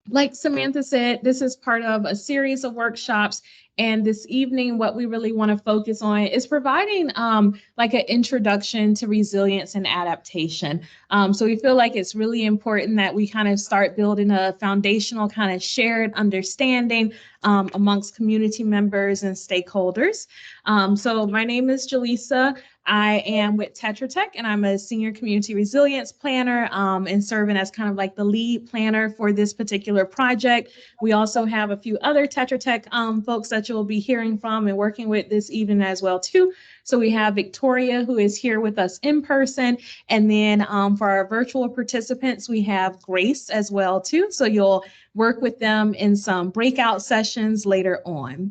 Like Samantha said, this is part of a series of workshops. And this evening, what we really want to focus on is providing like an introduction to resilience and adaptation. So we feel like it's really important that we kind of start building a foundational kind of shared understanding amongst community members and stakeholders. So my name is Jaleesa. I am with Tetra Tech and I'm a senior community resilience planner and serving as kind of like the lead planner for this particular project. We also have a few other Tetra Tech folks that you'll be hearing from and working with this evening as well too. So we have Victoria, who is here with us in person. And then for our virtual participants, we have Grace as well too. So you'll work with them in some breakout sessions later on.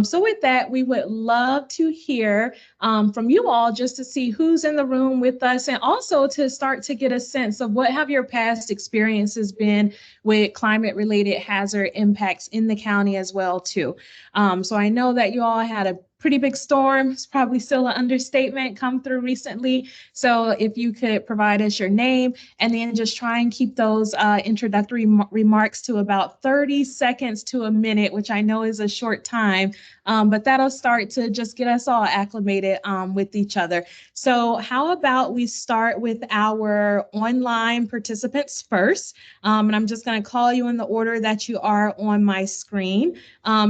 So with that, we would love to hear from you all just to see who's in the room with us and also to start to get a sense of what have your past experiences been with climate related hazard impacts in the county as well too. So I know that you all had a pretty big storm. It's probably still an understatement come through recently. So if you could provide us your name and then just try and keep those introductory remarks to about 30 seconds to a minute, which I know is a short time, but that'll start to just get us all acclimated with each other. So how about we start with our online participants first? And I'm just going to call you in the order that you are on my screen.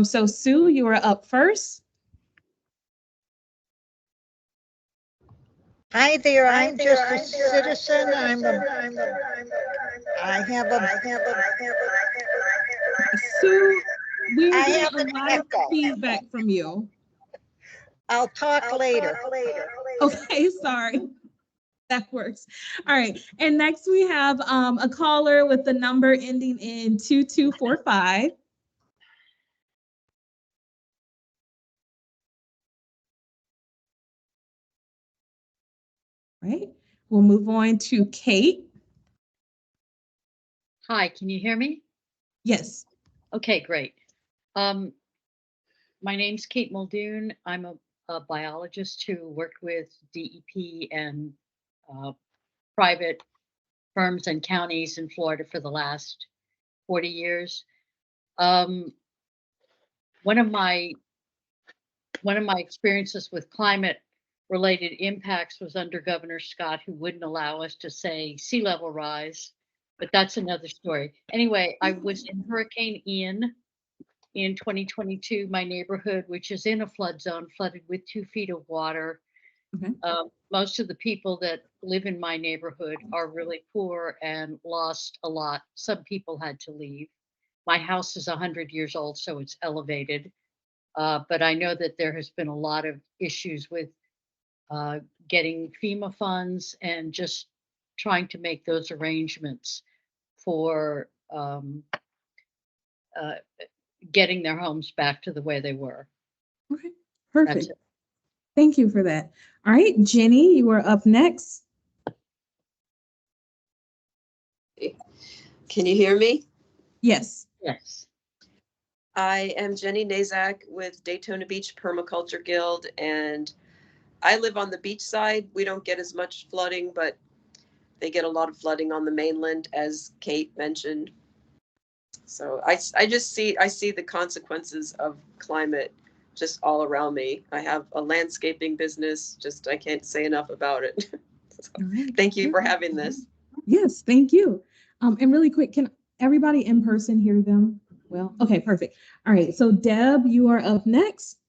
So Sue, you are up first. Hi there, I'm just a citizen. I have a Sue, we're getting a lot of feedback from you. I'll talk later. Okay, sorry. That works. All right. And next we have a caller with the number ending in 2245. Right. We'll move on to Kate. Hi, can you hear me? Yes. Okay, great. My name's Kate Muldoon. I'm a biologist who worked with DEP and private firms and counties in Florida for the last 40 years. One of my experiences with climate related impacts was under Governor Scott, who wouldn't allow us to say sea level rise, but that's another story. Anyway, I was in Hurricane Ian in 2022. My neighborhood, which is in a flood zone, flooded with 2 feet of water. Okay. Most of the people that live in my neighborhood are really poor and lost a lot. Some people had to leave. My house is 100 years old, so it's elevated. But I know that there has been a lot of issues with getting FEMA funds and just trying to make those arrangements for getting their homes back to the way they were. Okay, perfect. Thank you for that. All right, Jenny, you are up next. Can you hear me? Yes. Yes. I am Jenny Nazak with Daytona Beach Permaculture Guild, and I live on the beach side. We don't get as much flooding, but they get a lot of flooding on the mainland, as Kate mentioned. So I see the consequences of climate just all around me. I have a landscaping business, just I can't say enough about it. So, right. Thank you for having this. Yes, thank you. And really quick, can everybody in person hear them? Well, okay, perfect. All right, so Deb, you are up next.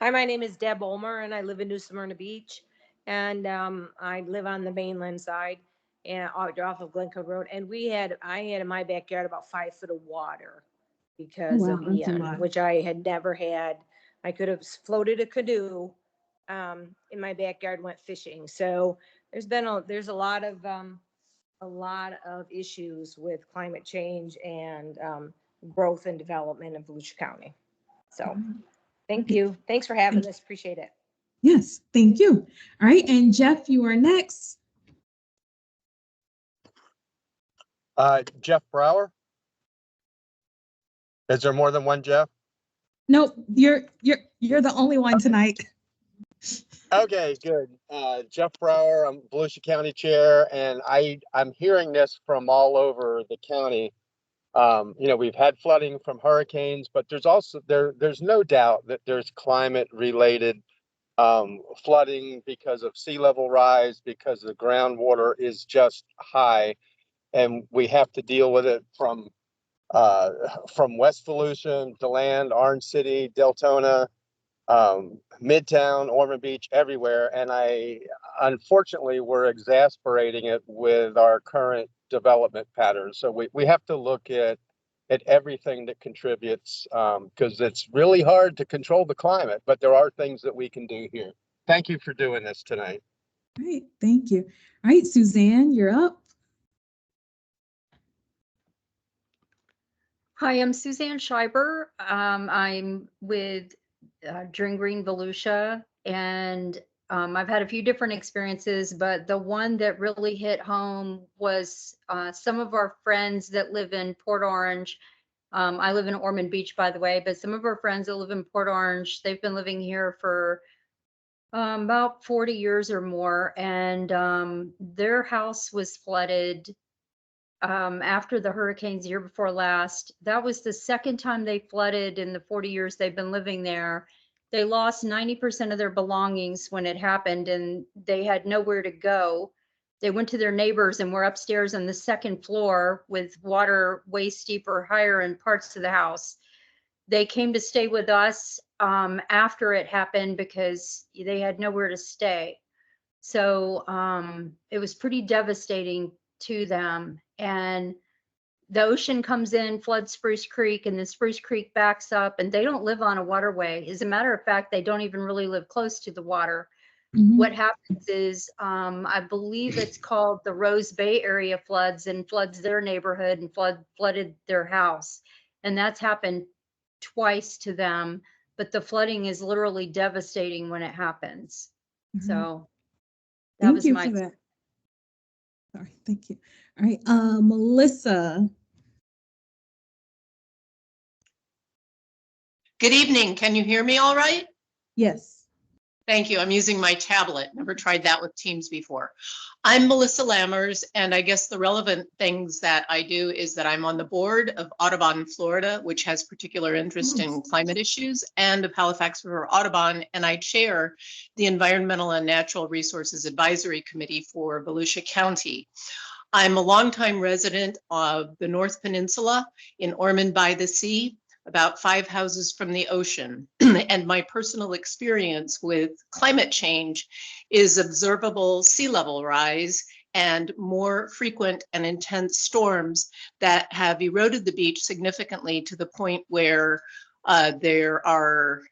Hi, my name is Deb Ulmer, and I live in New Smyrna Beach, and I live on the mainland side and off of Glencoe Road. And I had in my backyard about 5 foot of water because of Ian, which I had never had. I could have floated a canoe in my backyard, went fishing. So there's a lot of issues with climate change and growth and development in Volusia County. So. Thank you. Thanks for having this. Appreciate it. Yes, thank you. All right, and Jeff, you are next. Jeff Brower. Is there more than one Jeff? Nope, you're the only one tonight. Okay, good. Jeff Brower, I'm Volusia County Chair, and I'm hearing this from all over the county. We've had flooding from hurricanes, but there's no doubt that there's climate related flooding because of sea level rise, because the groundwater is just high, and we have to deal with it from West Volusia, DeLand, Orange City, Deltona, Midtown, Ormond Beach, everywhere. And unfortunately, we're exasperating it with our current development patterns. So we have to look at everything that contributes, because it's really hard to control the climate, but there are things that we can do here. Thank you for doing this tonight. Great, thank you. All right, Suzanne, you're up. Hi, I'm Suzanne Schreiber. I'm with Dream Green Volusia, and I've had a few different experiences, but the one that really hit home was some of our friends that live in Port Orange. I live in Ormond Beach, by the way, but some of our friends that live in Port Orange, they've been living here for about 40 years or more, and their house was flooded after the hurricanes the year before last. That was the second time they flooded in the 40 years they've been living there. They lost 90% of their belongings when it happened, and they had nowhere to go. They went to their neighbors and were upstairs on the second floor with water waist deep or higher in parts of the house. They came to stay with us after it happened because they had nowhere to stay. So it was pretty devastating to them. And the ocean comes in, floods Spruce Creek, and then Spruce Creek backs up, and they don't live on a waterway. As a matter of fact, they don't even really live close to the water. What happens is, I believe it's called the Rose Bay area floods, and floods their neighborhood and flooded their house. And that's happened twice to them, but the flooding is literally devastating when it happens. So that Thank was you my for that. Sorry, thank you. All right, Melissa. Good evening. Can you hear me all right? Yes. Thank you. I'm using my tablet. Never tried that with Teams before. I'm Melissa Lammers, and I guess the relevant things that I do is that I'm on the board of Audubon, Florida, which has particular interest in climate issues, and of Halifax River Audubon, and I chair the Environmental and Natural Resources Advisory Committee for Volusia County. I'm a longtime resident of the North Peninsula in Ormond by the Sea, about 5 houses from the ocean. And my personal experience with climate change is observable sea level rise and more frequent and intense storms that have eroded the beach significantly to the point where there are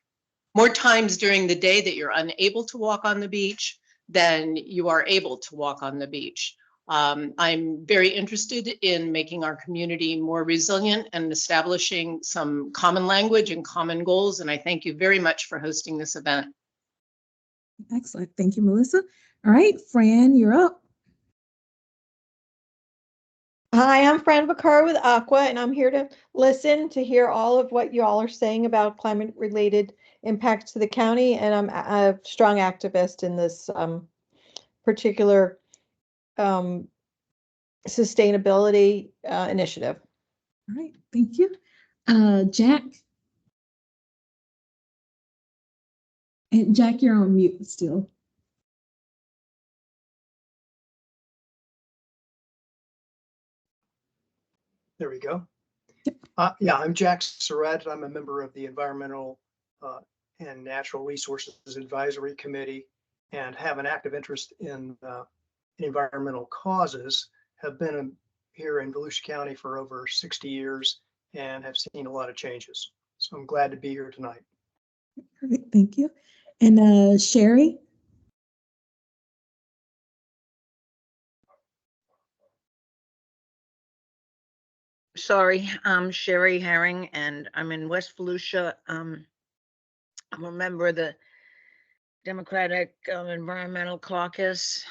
more times during the day that you're unable to walk on the beach than you are able to walk on the beach. I'm very interested in making our community more resilient and establishing some common language and common goals. And I thank you very much for hosting this event. Excellent. Thank you, Melissa. All right, Fran, you're up. Hi, I'm Fran Vaccaro with Aqua, and I'm here to listen to hear all of what you all are saying about climate-related impacts to the county, and I'm a strong activist in this particular sustainability initiative. All right, thank you. Jack. And Jack, you're on mute still. There we go. Yeah, I'm Jack Surratt. I'm a member of the Environmental and Natural Resources Advisory Committee and have an active interest in environmental causes. Have been here in Volusia County for over 60 years and have seen a lot of changes. So I'm glad to be here tonight. Perfect, thank you. And Sherry? Sorry, I'm Sherry Herring, and I'm in West Volusia. I'm a member of the Democratic Environmental Caucus.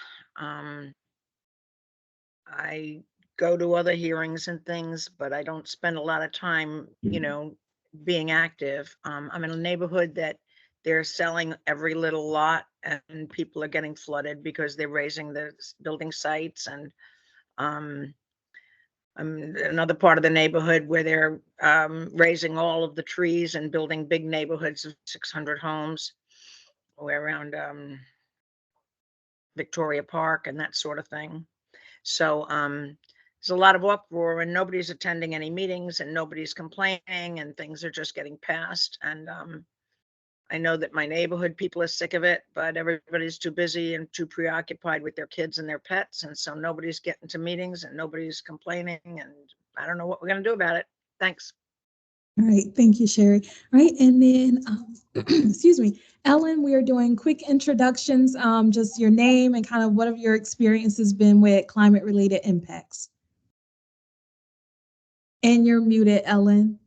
I go to other hearings and things, but I don't spend a lot of time, being active. I'm in a neighborhood that they're selling every little lot and people are getting flooded because they're raising the building sites. And another part of the neighborhood where they're raising all of the trees and building big neighborhoods of 600 homes around Victoria Park and that sort of thing. So there's a lot of uproar and nobody's attending any meetings and nobody's complaining and things are just getting passed. And I know that my neighborhood people are sick of it, but everybody's too busy and too preoccupied with their kids and their pets. And so nobody's getting to meetings and nobody's complaining. And I don't know what we're going to do about it. Thanks. All right, thank you, Sherry. All right, and then, excuse me, Ellen, we are doing quick introductions, just your name and kind of what have your experience has been with climate-related impacts. And you're muted, Ellen.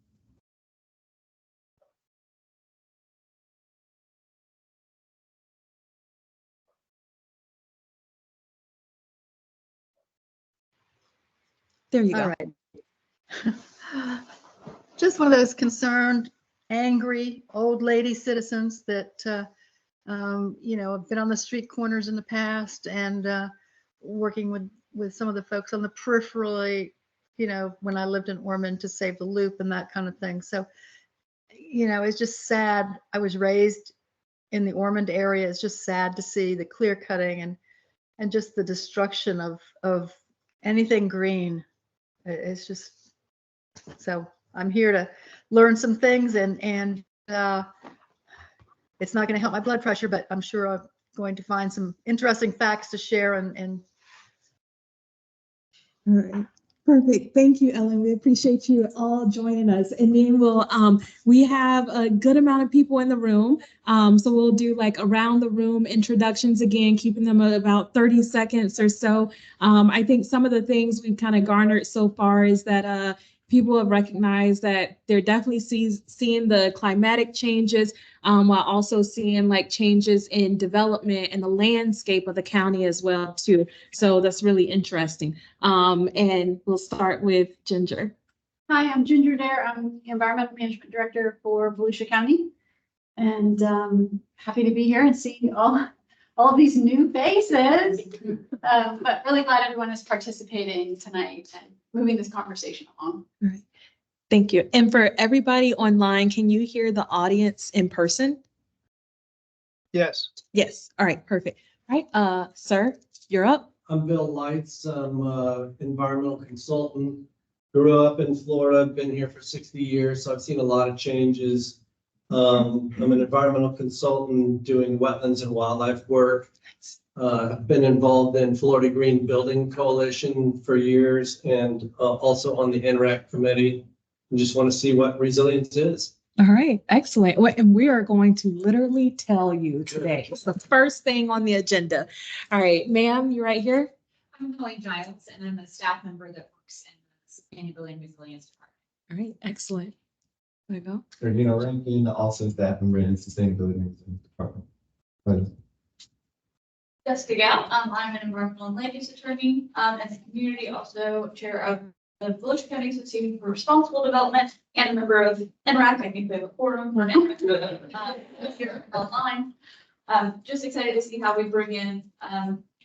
There you go. All right. Just one of those concerned, angry old lady citizens that, you know, have been on the street corners in the past and working with some of the folks on the peripherally, you know, when I lived in Ormond to save the loop and that kind of thing. So, you know, it's just sad. I was raised in the Ormond area. It's just sad to see the clear cutting and just the destruction of anything green. It's just, so I'm here to learn some things and it's not going to help my blood pressure, but I'm sure I'm going to find some interesting facts to share and All right. Perfect. Thank you, Ellen. We appreciate you all joining us. And then we have a good amount of people in the room. So we'll do like around the room introductions again, keeping them at about 30 seconds or so. I think some of the things we've kind of garnered so far is that people have recognized that they're definitely seeing the climatic changes while also seeing like changes in development and the landscape of the county as well too. So that's really interesting. And we'll start with Ginger. Hi, I'm Ginger Dare. I'm Environmental Management Director for Volusia County. And happy to be here and see all of these new faces. But really glad everyone is participating tonight and moving this conversation along. All right. Thank you. And for everybody online, can you hear the audience in person? Yes. Yes. All right. Perfect. All right. Sir, you're up. I'm Bill Lights. I'm an environmental consultant. Grew up in Florida, been here for 60 years, so I've seen a lot of changes. I'm an environmental consultant doing wetlands and wildlife work. I've been involved in Florida Green Building Coalition for years and also on the NRAC committee. I just want to see what resilience is. All right, excellent. Well, and we are going to literally tell you today. It's the first thing on the agenda. All right, ma'am, you right here? I'm Colleen Giles, and I'm a staff member that works in the Sustainability and Resilience Department. All right, excellent. There you go. Regina Rankin, also staff member in the Sustainability and Resilience Department. Jessica Gal, I'm an environmental and land use attorney, and the community also chair of the Volusia County Association for Responsible Development and a member of NRAC. I think we have a forum for now here online. Just excited to see how we bring in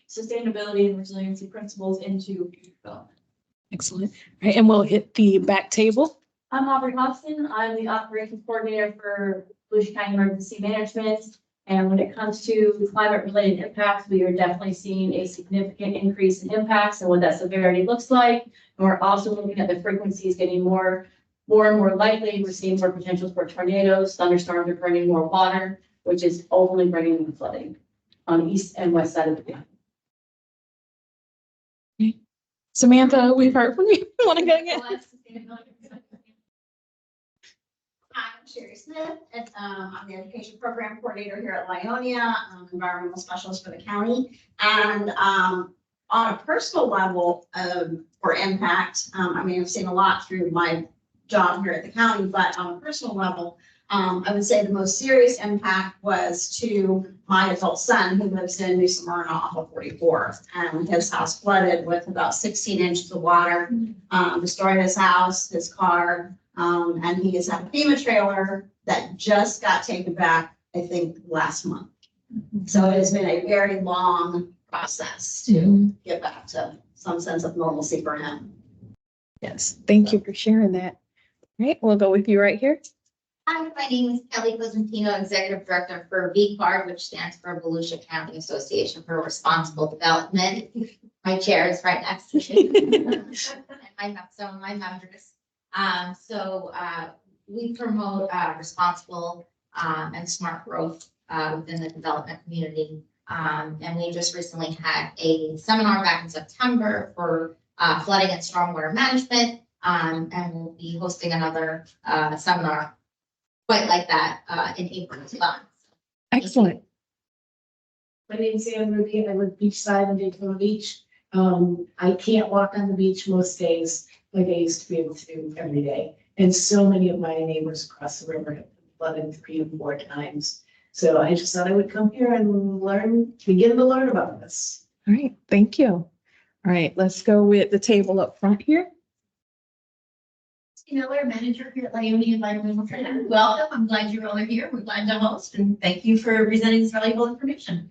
sustainability and resiliency principles into development. Excellent. All right, and we'll hit the back table. I'm Aubrey Hobson. I'm the operations coordinator for Volusia County Emergency Management. And when it comes to climate-related impacts, we are definitely seeing a significant increase in impacts and what that severity looks like. And we're also looking at the frequencies getting more and more likely. We're seeing more potentials for tornadoes. Thunderstorms are bringing more water, which is ultimately bringing the flooding on the east and west side of the county. Okay. Samantha, we've heard from you. Want to go again? Hi, I'm Sherry Smith, and I'm the education program coordinator here at Lyonia. I'm environmental specialist for the county. And on a personal level for impact, I mean, I've seen a lot through my job here at the county, but on a personal level, I would say the most serious impact was to my adult son who lives in New Smyrna off of 44th. And his house flooded with about 16 inches of water, destroyed his house, his car. And he has had a FEMA trailer that just got taken back I think, last month. So it has been a very long process to get back to some sense of normalcy for him. Yes, thank you for sharing that. All right, we'll go with you right here. Hi, my name is Kelly Cosentino, Executive Director for VCARD, which stands for Volusia County Association for Responsible Development. My chair is right next to me. I have some of my members. We promote responsible and smart growth within the development community. And we just recently had a seminar back in September for flooding and stormwater management. And we'll be hosting another seminar quite like that in April as well. Excellent. My name is Anne Ruby. I live beachside in Daytona Beach. I can't walk on the beach most days like I used to be able to every day. And so many of my neighbors across the river have been flooded 3 and 4 times. So I just thought I would come here and begin to learn about this. All right, thank you. All right, let's go with the table up front here. Miller, manager here at Lyonia Environmental Center. Welcome. I'm glad you're all here. We're glad to host and thank you for presenting this valuable information.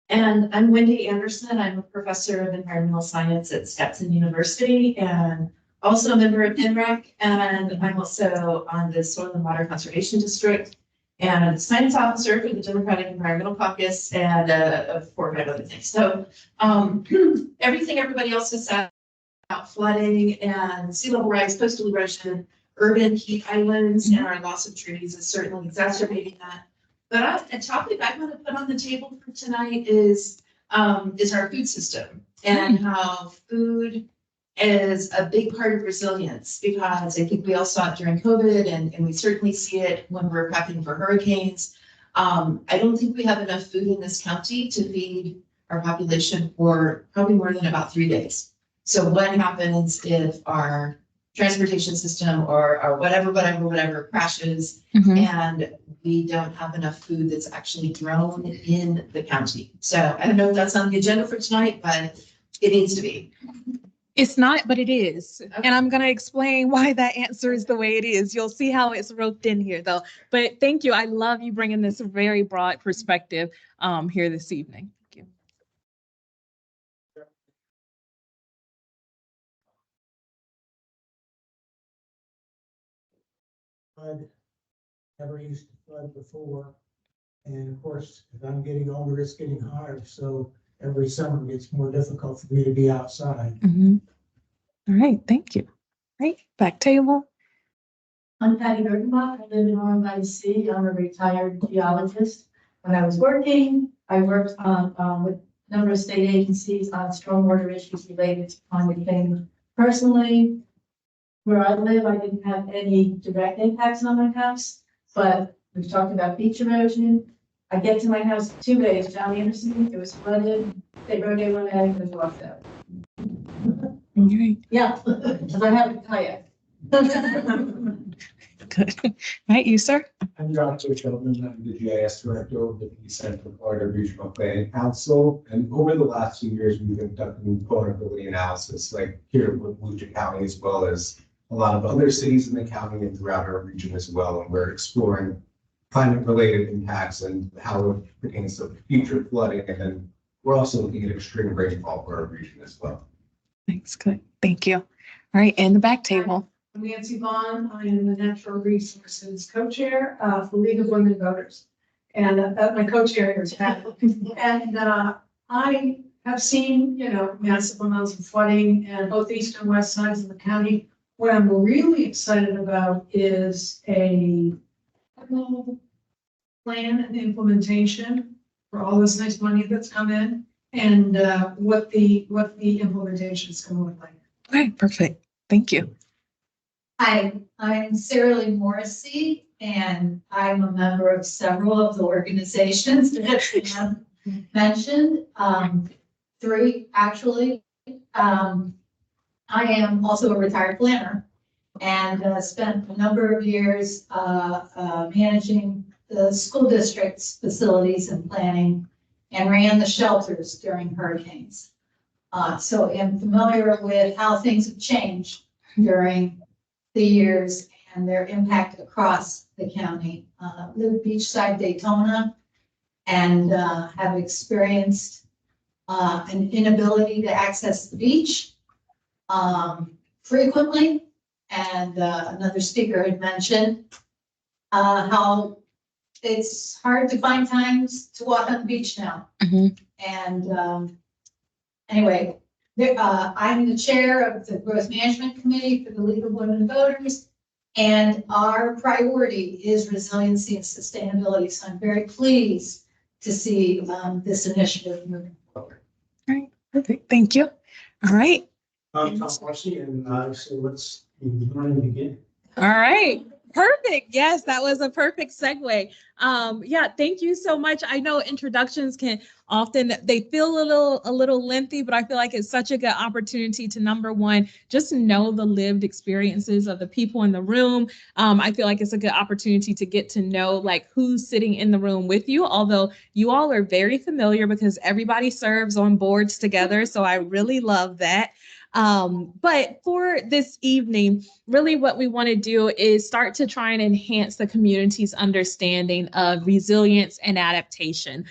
And I'm Wendy Anderson. I'm a professor of environmental science at Stetson University and also a member of NREC. And I'm also on the Soil and Water Conservation District and I'm the science officer for the Democratic Environmental Caucus and 4 or 5 other things. So everything everybody else has said about flooding and sea level rise, coastal erosion, urban heat islands, and our loss of trees is certainly exacerbating that. But a topic I want to put on the table for tonight is our food system and how food is a big part of resilience, because I think we all saw it during COVID and we certainly see it when we're prepping for hurricanes. I don't think we have enough food in this county to feed our population for probably more than about 3 days. So what happens if our transportation system or whatever crashes and we don't have enough food that's actually grown in the county? So I don't know if that's on the agenda for tonight, but it needs to be. It's not, but it is. Okay. And I'm going to explain why that answer is the way it is. You'll see how it's roped in here though. But thank you. I love you bringing this very broad perspective here this evening. Thank you. Flood, never used to flood before. And of course, as I'm getting older, it's getting hard. So every summer it's more difficult for me to be outside. All right, thank you. Right, back table. I'm Patty Bergenbach. I live in Orem by the Sea. I'm a retired geologist. When I was working, I worked on with a number of state agencies on stormwater issues related to climate change. Personally, where I live, I didn't have any direct impacts on my house, but we've talked about beach erosion. I get to my house in 2 days, John Anderson, it was flooded. They wrote everyone out and was washed out. Yeah, because I have a kayak. Good. Right, you, sir? I'm Dr. Sheldon. I'm the GIS Director of the Central Florida Regional Planning Council. And over the last few years, we've been conducting vulnerability analysis, like here with Volusia County, as well as a lot of other cities in the county and throughout our region as well. And we're exploring climate-related impacts and how it pertains to future flooding. And then we're also looking at extreme rainfall for our region as well. Thanks, good. Thank you. All right, and the back table. I'm Nancy Vaughn. I am the Natural Resources Co-Chair for the League of Women Voters. And my co-chair here is Pat. And I have seen, massive amounts of flooding in both east and west sides of the county. What I'm really excited about is a plan and implementation for all this nice money that's come in and what the implementation is going to look like. Okay, perfect. Thank you. Hi, I'm Sarah Lee Morrissey, and I'm a member of several of the organizations that have mentioned, 3 actually. I am also a retired planner and spent a number of years managing the school district's facilities and planning and ran the shelters during hurricanes. So I'm familiar with how things have changed during the years and their impact across the county. Live beachside Daytona and have experienced an inability to access the beach frequently. And another speaker had mentioned how it's hard to find times to walk on the beach now. And anyway, I'm the chair of the Growth Management Committee for the League of Women Voters, and our priority is resiliency and sustainability. So I'm very pleased to see this initiative moving forward. All right, perfect. Thank you. All right. Tom Marcy, and so let's begin. All right. Perfect. Yes, that was a perfect segue. Yeah, thank you so much. I know introductions can often, they feel a little lengthy, but I feel like it's such a good opportunity to, number one, just know the lived experiences of the people in the room. I feel like it's a good opportunity to get to know like who's sitting in the room with you, although you all are very familiar because everybody serves on boards together. So I really love that. But for this evening, really what we want to do is start to try and enhance the community's understanding of resilience and adaptation,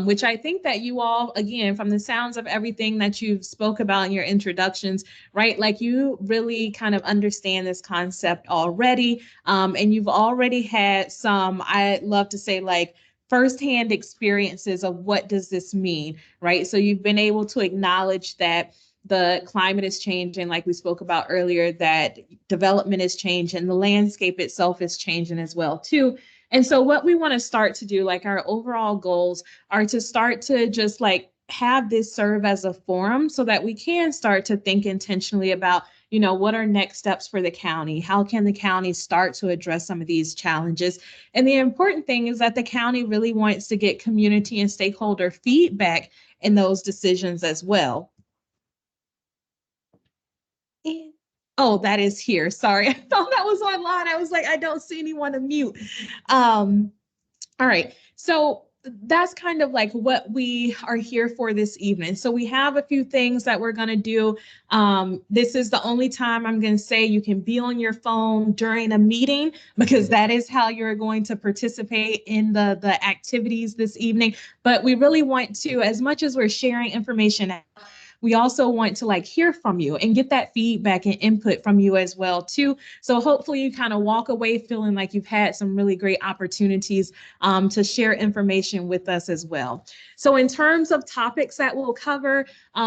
which I think that you all, again, from the sounds of everything that you've spoke about in your introductions, right? Like you really kind of understand this concept already. And you've already had some, I love to say like, firsthand experiences of what does this mean, right? So you've been able to acknowledge that the climate is changing, like we spoke about earlier, that development is changing, the landscape itself is changing as well too. And so what we want to start to do, like our overall goals are to start to just like have this serve as a forum so that we can start to think intentionally about, you know, what are next steps for the county? How can the county start to address some of these challenges? And the important thing is that the county really wants to get community and stakeholder feedback in those decisions as well. Oh, that is here. Sorry. I thought that was online. I was like, I don't see anyone to mute. All right. So that's kind of like what we are here for this evening. So we have a few things that we're going to do. This is the only time I'm going to say you can be on your phone during a meeting because that is how you're going to participate in the activities this evening. But we really want to, as much as we're sharing information, we also want to like hear from you and get that feedback and input from you as well too. So hopefully you kind of walk away feeling like you've had some really great opportunities to share information with us as well. So in terms of topics that we'll cover,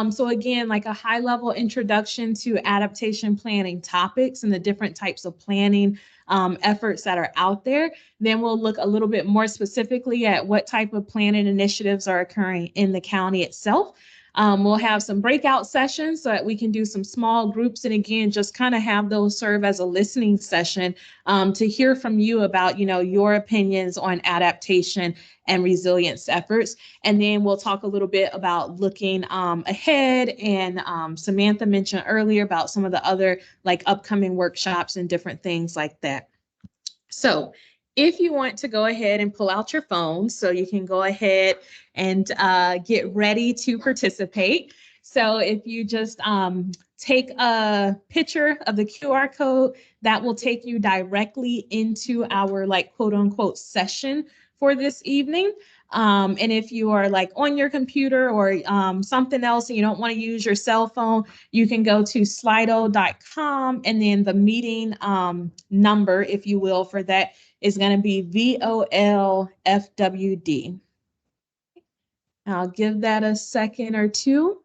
so again, like a high level introduction to adaptation planning topics and the different types of planning efforts that are out there. Then we'll look a little bit more specifically at what type of planning initiatives are occurring in the county itself. We'll have some breakout sessions so that we can do some small groups and again, just kind of have those serve as a listening session to hear from you about, you know, your opinions on adaptation and resilience efforts. And then we'll talk a little bit about looking ahead, and Samantha mentioned earlier about some of the other like upcoming workshops and different things like that. So if you want to go ahead and pull out your phone, so you can go ahead and get ready to participate. So if you just take a picture of the QR code, that will take you directly into our like quote unquote session for this evening. And if you are like on your computer or something else and you don't want to use your cell phone, you can go to slido.com, and then the meeting number, if you will, for that is going to be VOLFWD. I'll give that a second or two.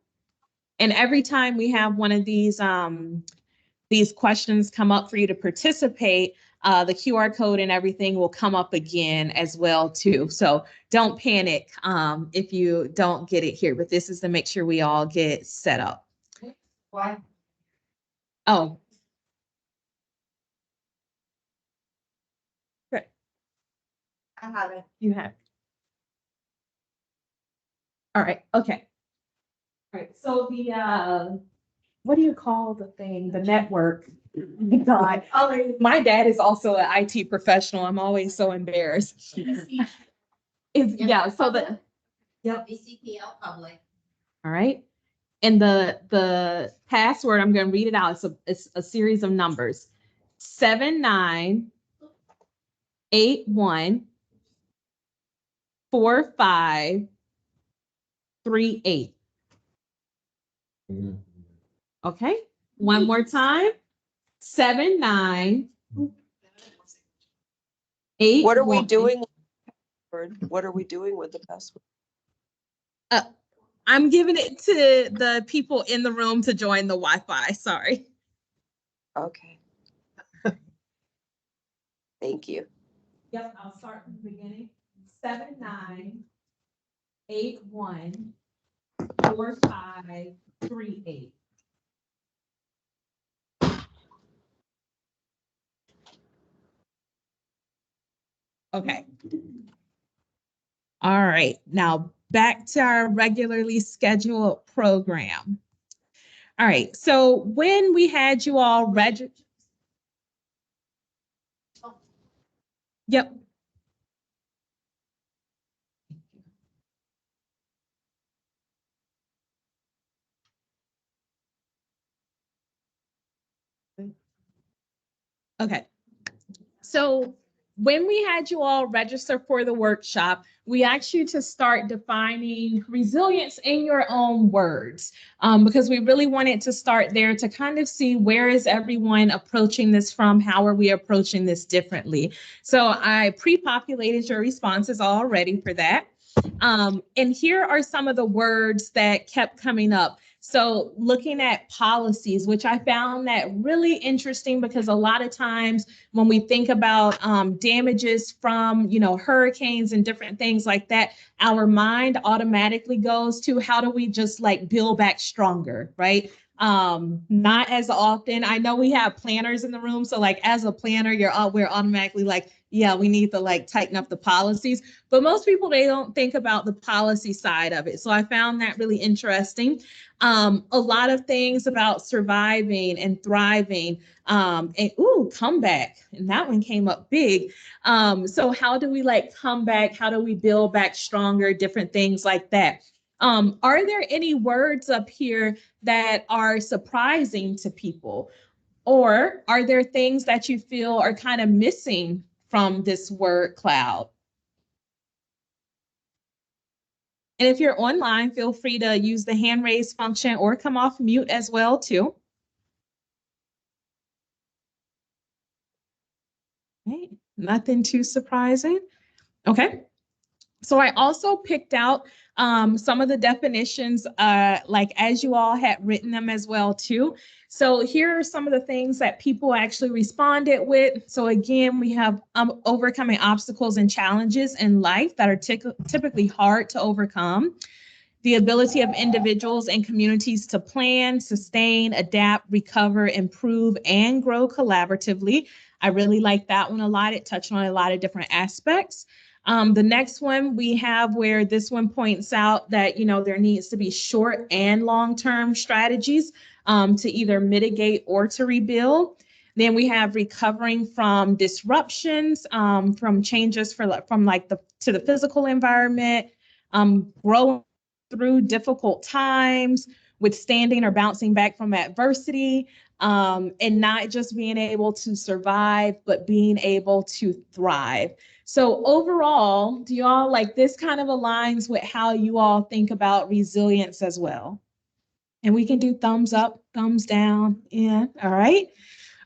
And every time we have one of these questions come up for you to participate, the QR code and everything will come up again as well too. So don't panic if you don't get it here, but this is to make sure we all get set up. Why? Oh. Good. I have it. You have. All right. Okay. All right. So the what do you call the thing? The network. God, my dad is also an IT professional. I'm always so embarrassed. Yeah. So the BCPL public. all right. And the password, I'm going to read it out. It's a series of numbers. 79814538. Okay, one more time. 7981. What are we doing? What are we doing with the password? I'm giving it to the people in the room to join the Wi-Fi. Sorry. Okay. Thank you. Yep, I'll start from the beginning. 79814538. Okay. All right, now back to our regularly scheduled program. All right, so when we had you all register. Yep. Okay. So when we had you all register for the workshop, we asked you to start defining resilience in your own words, because we really wanted to start there to kind of see where is everyone approaching this from, how are we approaching this differently. So I pre-populated your responses already for that. And here are some of the words that kept coming up. So looking at policies, which I found that really interesting because a lot of times when we think about damages from, hurricanes and different things like that, our mind automatically goes to how do we just like build back stronger, right? Not as often. I know we have planners in the room. So like as a planner, we're automatically like, yeah, we need to like tighten up the policies. But most people, they don't think about the policy side of it. So I found that really interesting. A lot of things about surviving and thriving, and comeback. And that one came up big. So how do we like come back? How do we build back stronger? Different things like that. Are there any words up here that are surprising to people? Or are there things that you feel are kind of missing from this word cloud? And if you're online, feel free to use the hand raise function or come off mute as well too. Okay, nothing too surprising. Okay. So I also picked out some of the definitions, like as you all had written them as well too. So here are some of the things that people actually responded with. So again, we have overcoming obstacles and challenges in life that are typically hard to overcome. The ability of individuals and communities to plan, sustain, adapt, recover, improve, and grow collaboratively. I really like that one a lot. It touched on a lot of different aspects. The next one we have where this one points out that, there needs to be short and long-term strategies to either mitigate or to rebuild. Then we have recovering from disruptions, from changes to the physical environment, growing through difficult times, withstanding or bouncing back from adversity, and not just being able to survive, but being able to thrive. So overall, do you all like this kind of aligns with how you all think about resilience as well? And we can do thumbs up, thumbs down. Yeah, all right.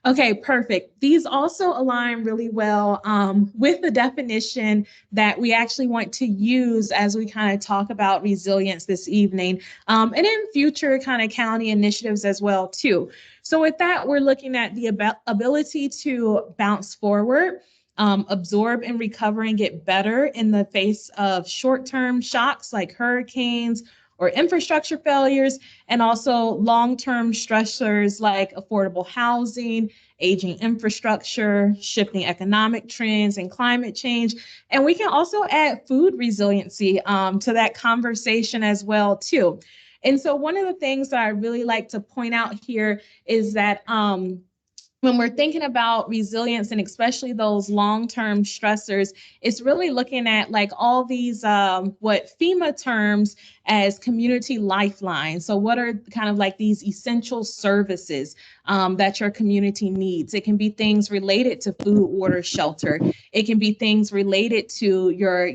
Okay, perfect. These also align really well with the definition that we actually want to use as we kind of talk about resilience this evening, and in future kind of county initiatives as well too. So with that, we're looking at the ability to bounce forward, absorb and recover and get better in the face of short-term shocks like hurricanes or infrastructure failures, and also long-term stressors like affordable housing, aging infrastructure, shifting economic trends, and climate change. And we can also add food resiliency to that conversation as well, too. And so one of the things that I really like to point out here is that when we're thinking about resilience and especially those long-term stressors, it's really looking at like all these what FEMA terms as community lifelines. So what are kind of like these essential services that your community needs? It can be things related to food, water, shelter. It can be things related to your,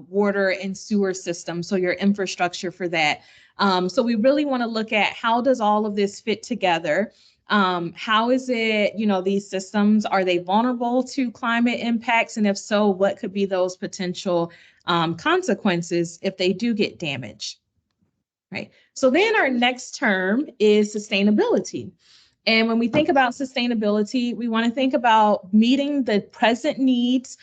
water and sewer system, so your infrastructure for that. So we really want to look at how does all of this fit together? How is it, these systems, are they vulnerable to climate impacts? And if so, what could be those potential consequences if they do get damaged? Right. So then our next term is sustainability. And when we think about sustainability, we want to think about meeting the present needs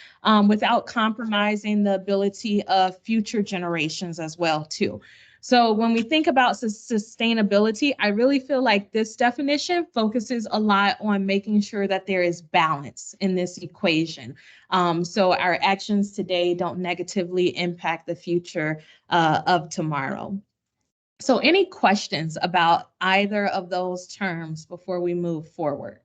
without compromising the ability of future generations as well, too. So when we think about sustainability, I really feel like this definition focuses a lot on making sure that there is balance in this equation. So our actions today don't negatively impact the future of tomorrow. So any questions about either of those terms before we move forward?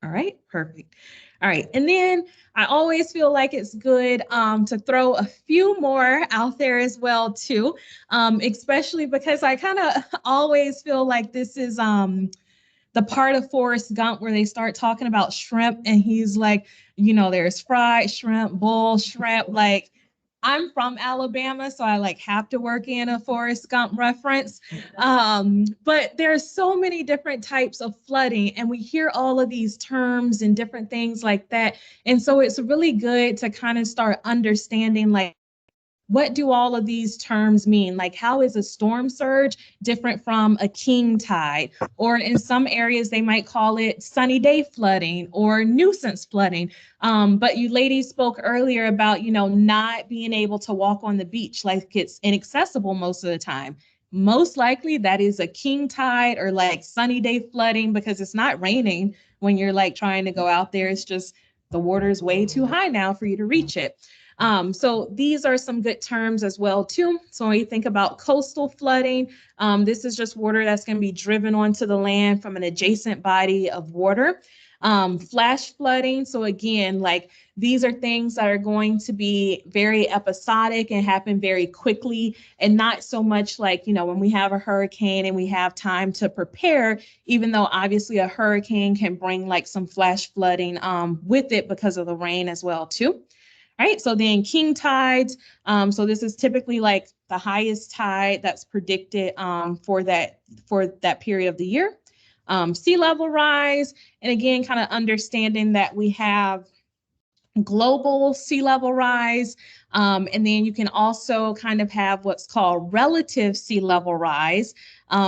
All right, perfect. All right, and then I always feel like it's good to throw a few more out there as well too, especially because I kind of always feel like this is the part of Forrest Gump where they start talking about shrimp and he's like, there's fried shrimp, bull shrimp, like I'm from Alabama, so I like have to work in a Forrest Gump reference. But there's so many different types of flooding and we hear all of these terms and different things like that. And so it's really good to kind of start understanding like, what do all of these terms mean? Like, how is a storm surge different from a king tide? Or in some areas, they might call it sunny day flooding or nuisance flooding. But you ladies spoke earlier about, not being able to walk on the beach, like it's inaccessible most of the time. Most likely that is a king tide or like sunny day flooding because it's not raining when you're like trying to go out there. It's just the water is way too high now for you to reach it. So these are some good terms as well too. So when you think about coastal flooding, this is just water that's going to be driven onto the land from an adjacent body of water. Flash flooding. So again, like these are things that are going to be very episodic and happen very quickly and not so much like, when we have a hurricane and we have time to prepare, even though obviously a hurricane can bring like some flash flooding with it because of the rain as well too. Right, so then king tides. So this is typically like the highest tide that's predicted for that period of the year. Sea level rise, and again, kind of understanding that we have global sea level rise. And then you can also kind of have what's called relative sea level rise,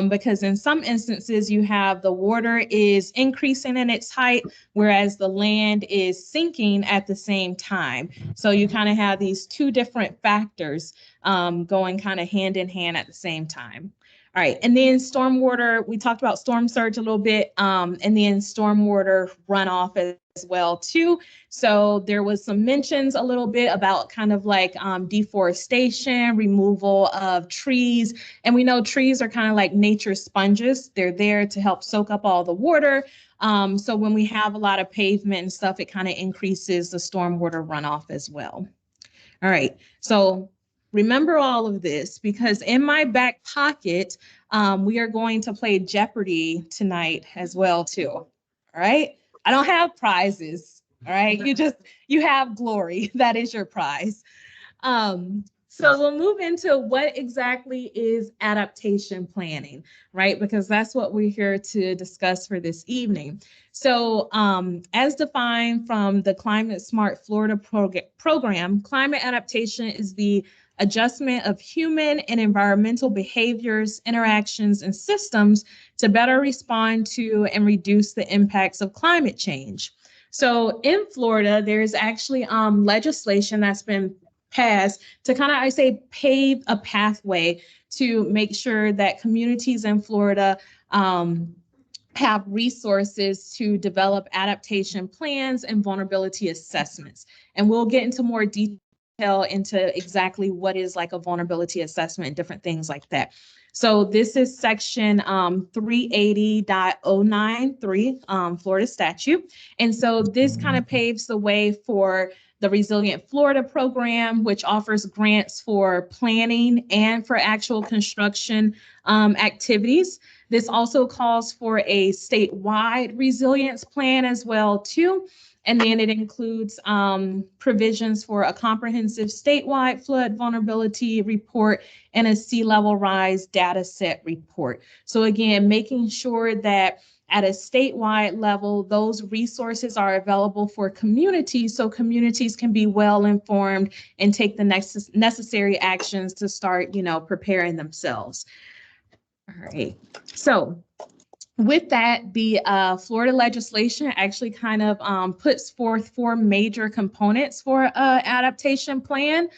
because in some instances you have the water is increasing in its height, whereas the land is sinking at the same time. So you kind of have these two different factors going kind of hand in hand at the same time. All right, and then stormwater, we talked about storm surge a little bit, and then stormwater runoff as well too. So there was some mentions a little bit about kind of like deforestation, removal of trees. And we know trees are kind of like nature's sponges. They're there to help soak up all the water. So when we have a lot of pavement and stuff, it kind of increases the stormwater runoff as well. All right, so remember all of this because in my back pocket, we are going to play Jeopardy tonight as well too. All right, I don't have prizes. All right, you have glory. That is your prize. So we'll move into what exactly is adaptation planning, right? Because that's what we're here to discuss for this evening. So as defined from the Climate Smart Florida program, climate adaptation is the adjustment of human and environmental behaviors, interactions, and systems to better respond to and reduce the impacts of climate change. So in Florida, there's actually legislation that's been passed to kind of, I say, pave a pathway to make sure that communities in Florida have resources to develop adaptation plans and vulnerability assessments. And we'll get into more detail into exactly what is like a vulnerability assessment and different things like that. So this is section 380.093 Florida statute. And so this kind of paves the way for the Resilient Florida program, which offers grants for planning and for actual construction activities. This also calls for a statewide resilience plan as well, too. And then it includes provisions for a comprehensive statewide flood vulnerability report and a sea level rise data set report. So again, making sure that at a statewide level, those resources are available for communities so communities can be well informed and take the necessary actions to start, preparing themselves. All right. So with that, the Florida legislation actually kind of puts forth 4 major components for an adaptation plan.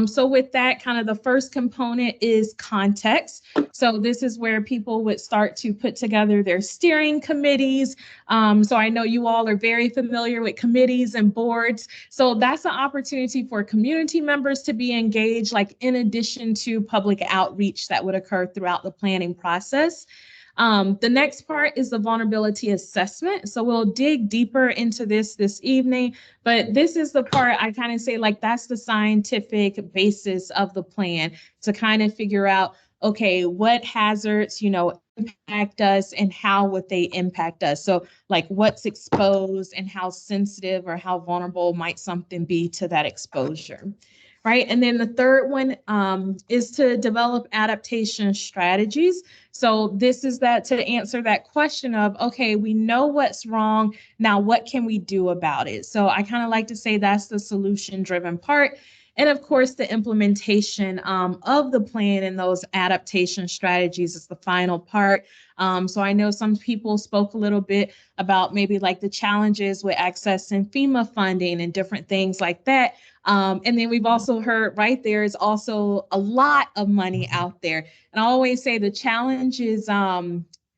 So with that, kind of the first component is context. So this is where people would start to put together their steering committees. So I know you all are very familiar with committees and boards. So that's an opportunity for community members to be engaged, like in addition to public outreach that would occur throughout the planning process. The next part is the vulnerability assessment. So we'll dig deeper into this evening, but this is the part I kind of say, like, that's the scientific basis of the plan to kind of figure out, okay, what hazards, impact us and how would they impact us? So like what's exposed and how sensitive or how vulnerable might something be to that exposure. Right. And then the third one is to develop adaptation strategies. So this is that to answer that question of, okay, we know what's wrong. Now, what can we do about it? So I kind of like to say that's the solution driven part. And of course, the implementation of the plan and those adaptation strategies is the final part. So I know some people spoke a little bit about maybe like the challenges with accessing FEMA funding and different things like that. And then we've also heard right there is also a lot of money out there. And I always say the challenge is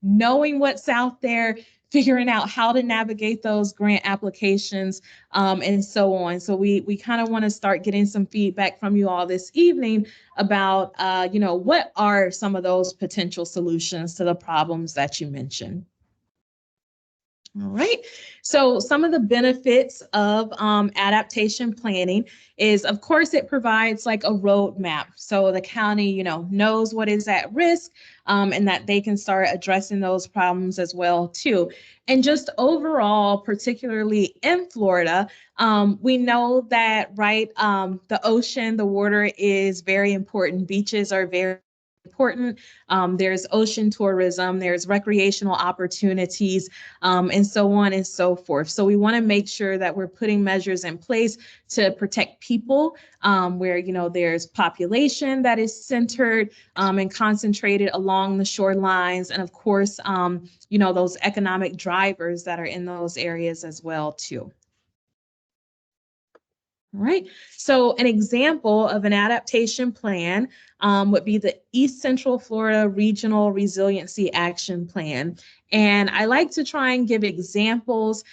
knowing what's out there, figuring out how to navigate those grant applications and so on. So we kind of want to start getting some feedback from you all this evening about, what are some of those potential solutions to the problems that you mentioned. All right. So some of the benefits of adaptation planning is, of course, it provides like a roadmap. So the county, knows what is at risk and that they can start addressing those problems as well, too. And just overall, particularly in Florida, we know that, right, the ocean, the water is very important. Beaches are very important. There's ocean tourism, there's recreational opportunities, and so on and so forth. So we want to make sure that we're putting measures in place to protect people where, there's population that is centered and concentrated along the shorelines. And of course, those economic drivers that are in those areas as well, too. All right, so an example of an adaptation plan would be the East Central Florida Regional Resiliency Action Plan. And I like to try and give examples.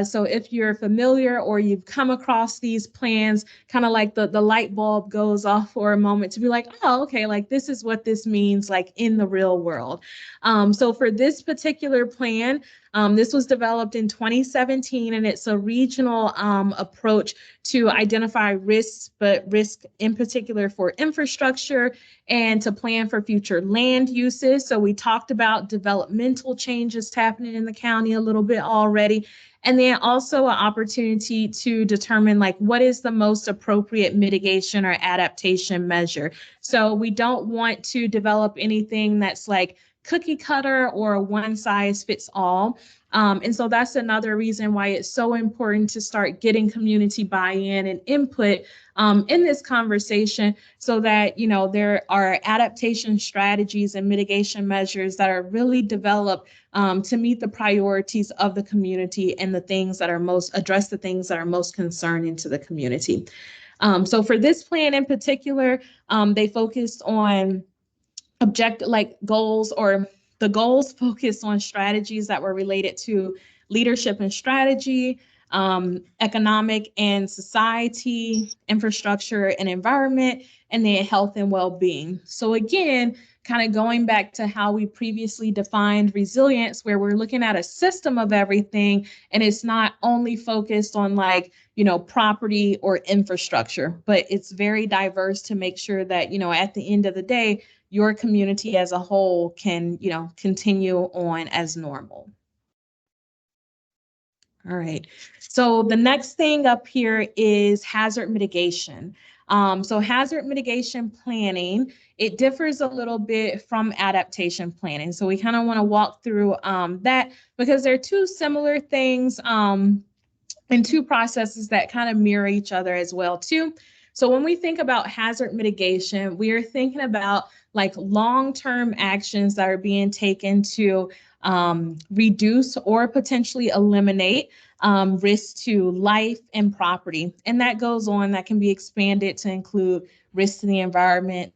So if you're familiar or you've come across these plans, kind of like the light bulb goes off for a moment to be like, oh, okay, like this is what this means like in the real world. So for this particular plan, this was developed in 2017, and it's a regional approach to identify risks, but risk in particular for infrastructure and to plan for future land uses. So we talked about developmental changes happening in the county a little bit already. And then also an opportunity to determine like what is the most appropriate mitigation or adaptation measure. So we don't want to develop anything that's like cookie cutter or a one size fits all. And so that's another reason why it's so important to start getting community buy-in and input in this conversation so that, there are adaptation strategies and mitigation measures that are really developed to meet the priorities of the community and the things that are address the things that are most concerning to the community. So for this plan in particular, they focused on goals, or the goals focused on strategies that were related to leadership and strategy, economic and society, infrastructure and environment, and then health and well-being. So again, kind of going back to how we previously defined resilience, where we're looking at a system of everything, and it's not only focused on like, you know, property or infrastructure, but it's very diverse to make sure that, you know, at the end of the day, your community as a whole can, you know, continue on as normal. All right, so the next thing up here is hazard mitigation. So hazard mitigation planning, it differs a little bit from adaptation planning. So we kind of want to walk through that, because they're two similar things and two processes that kind of mirror each other as well too. So when we think about hazard mitigation, we are thinking about like long-term actions that are being taken to reduce or potentially eliminate risk to life and property. And that goes on, that can be expanded to include risk to the environment,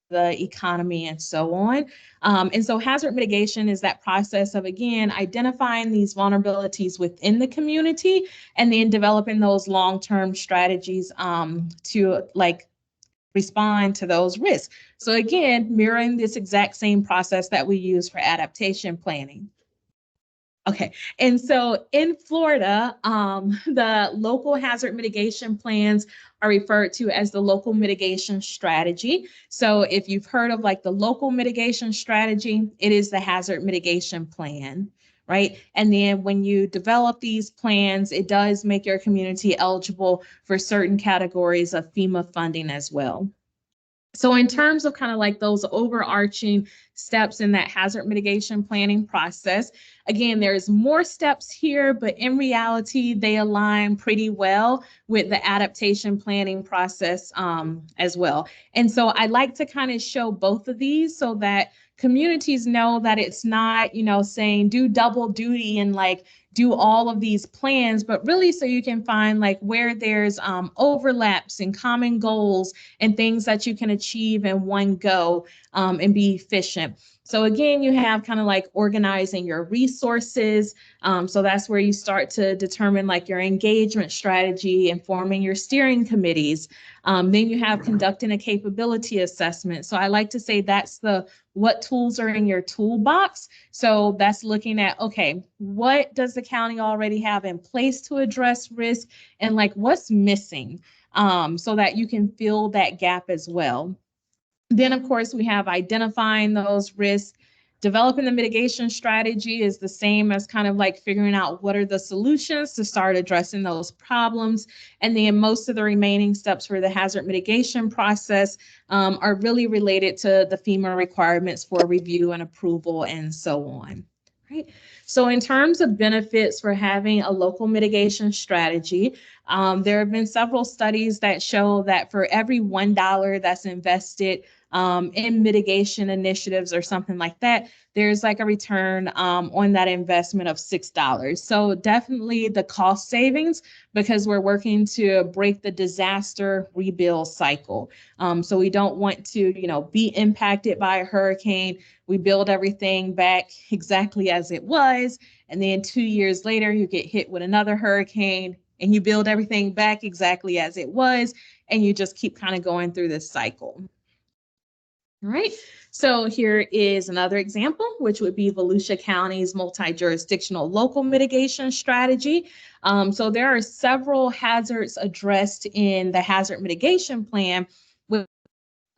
the economy, and so on. And so hazard mitigation is that process of, again, identifying these vulnerabilities within the community and then developing those long-term strategies to like respond to those risks. So again, mirroring this exact same process that we use for adaptation planning. Okay, and so in Florida, the local hazard mitigation plans are referred to as the local mitigation strategy. So if you've heard of like the local mitigation strategy, it is the hazard mitigation plan, right? And then when you develop these plans, it does make your community eligible for certain categories of FEMA funding as well. So in terms of kind of like those overarching steps in that hazard mitigation planning process, again, there's more steps here, but in reality, they align pretty well with the adaptation planning process as well. And so I like to kind of show both of these so that communities know that it's not, you know, saying do double duty and like do all of these plans, but really so you can find like where there's overlaps and common goals and things that you can achieve in one go and be efficient. So again, you have kind of like organizing your resources. So that's where you start to determine like your engagement strategy and forming your steering committees. Then you have conducting a capability assessment. So I like to say that's the what tools are in your toolbox. So that's looking at, okay, what does the county already have in place to address risk and like what's missing so that you can fill that gap as well. Then, of course, we have identifying those risks. Developing the mitigation strategy is the same as kind of like figuring out what are the solutions to start addressing those problems. And then most of the remaining steps for the hazard mitigation process are really related to the FEMA requirements for review and approval and so on. Right. So in terms of benefits for having a local mitigation strategy, there have been several studies that show that for every $1 that's invested in mitigation initiatives or something like that, there's like a return on that investment of $6. So definitely the cost savings, because we're working to break the disaster rebuild cycle. So we don't want to, you know, be impacted by a hurricane. We build everything back exactly as it was. And then 2 years later, you get hit with another hurricane and you build everything back exactly as it was. And you just keep kind of going through this cycle. All right, so here is another example, which would be Volusia County's multi-jurisdictional local mitigation strategy. So there are several hazards addressed in the hazard mitigation plan, with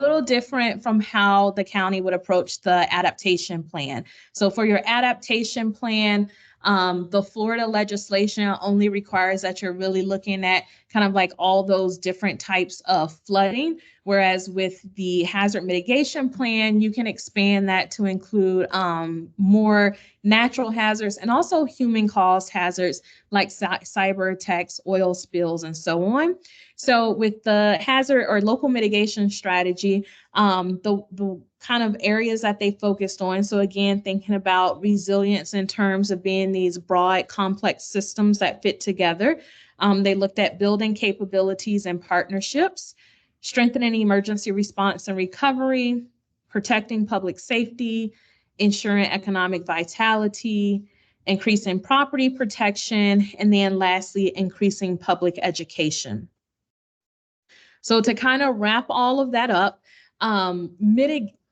a little different from how the county would approach the adaptation plan. So for your adaptation plan, the Florida legislation only requires that you're really looking at kind of like all those different types of flooding. Whereas with the hazard mitigation plan, you can expand that to include more natural hazards and also human caused hazards like cyber attacks, oil spills, and so on. So with the hazard or local mitigation strategy, the kind of areas that they focused on. So again, thinking about resilience in terms of being these broad, complex systems that fit together. They looked at building capabilities and partnerships, strengthening emergency response and recovery, protecting public safety, ensuring economic vitality, increasing property protection, and then lastly, increasing public education. So to kind of wrap all of that up,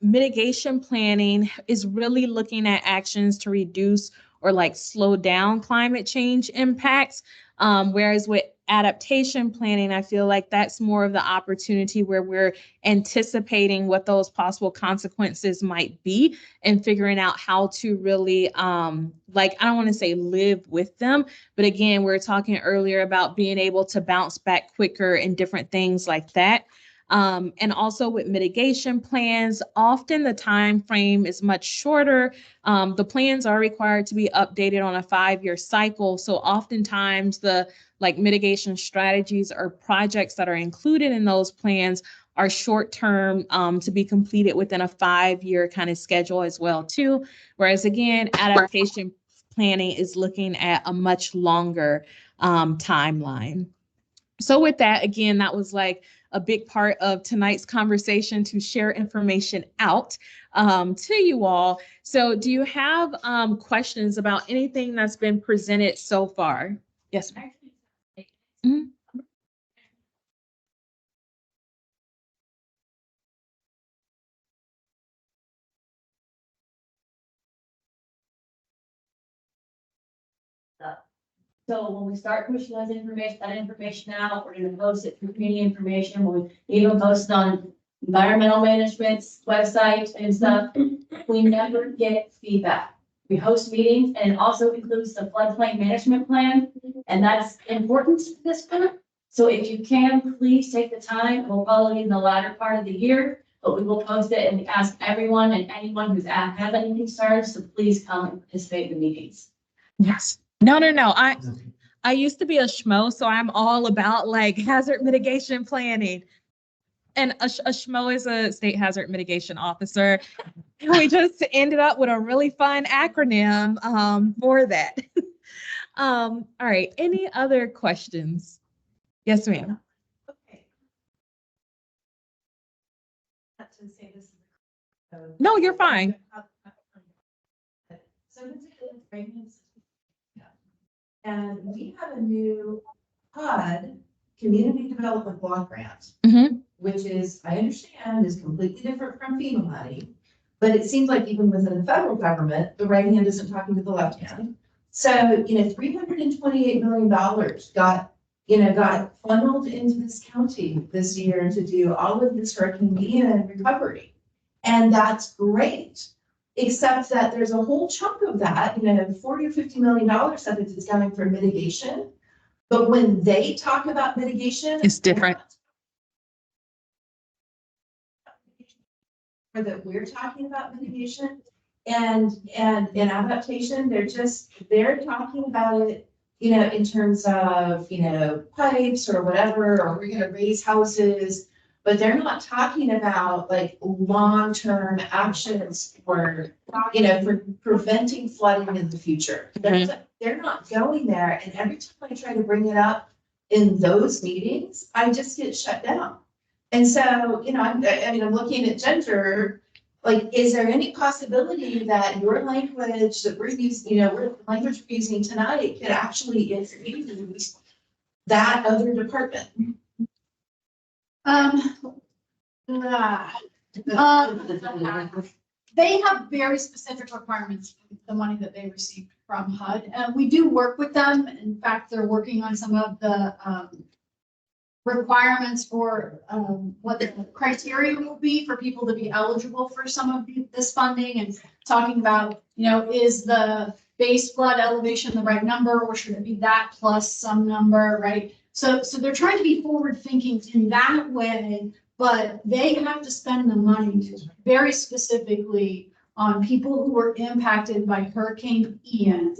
mitigation planning is really looking at actions to reduce or like slow down climate change impacts. Whereas with adaptation planning, I feel like that's more of the opportunity where we're anticipating what those possible consequences might be and figuring out how to really, like, I don't want to say live with them, but again, we were talking earlier about being able to bounce back quicker and different things like that. And also with mitigation plans, often the time frame is much shorter. The plans are required to be updated on a 5-year cycle. So oftentimes the like mitigation strategies or projects that are included in those plans are short term to be completed within a 5-year kind of schedule as well too. Whereas again, adaptation planning is looking at a much longer timeline. So with that, again, that was like a big part of tonight's conversation to share information out to you all. So do you have questions about anything that's been presented so far? Yes, ma'am. Mhm. So when we start pushing that information out, we're gonna post it through community information, we'll even post it on environmental management's website and stuff. We never get feedback. We host meetings and it also includes the floodplain management plan, and that's important to this point. So if you can, please take the time. We'll probably in the latter part of the year, but we will post it and ask everyone and anyone who's has any concerns to please come and participate in the meetings. Yes. No. I used to be a schmo, so I'm all about like hazard mitigation planning. And a schmo is a state hazard mitigation officer. We just ended up with a really fun acronym for that. All right. Any other questions? Yes, ma'am. No, you're fine. And we have a new HUD, Community Development Block Grant, which is, I understand, is completely different from FEMA money. But it seems like even within the federal government, the right hand isn't talking to the left hand. So, $328 million got funneled into this county this year to do all of this Hurricane Ian recovery. And that's great. Except that there's a whole chunk of that, $40 or $50 million of it is coming from mitigation. But when they talk about mitigation, it's different. Or that we're talking about mitigation and adaptation, they're talking about it, in terms of, pipes or whatever, or we're gonna raise houses. But they're not talking about like long-term actions for preventing flooding in the future. They're not going there. And every time I try to bring it up in those meetings, I just get shut down. And so, I'm looking at Ginger, like, is there any possibility that your language that we're using, the language we're using tonight could actually infuse that other department? They have very specific requirements for the money that they received from HUD. We do work with them. In fact, they're working on some of the requirements for what the criteria will be for people to be eligible for some of this funding, and talking about, is the base flood elevation the right number, or should it be that plus some number, right? So they're trying to be forward thinking in that way, but they have to spend the money very specifically on people who were impacted by Hurricane Ian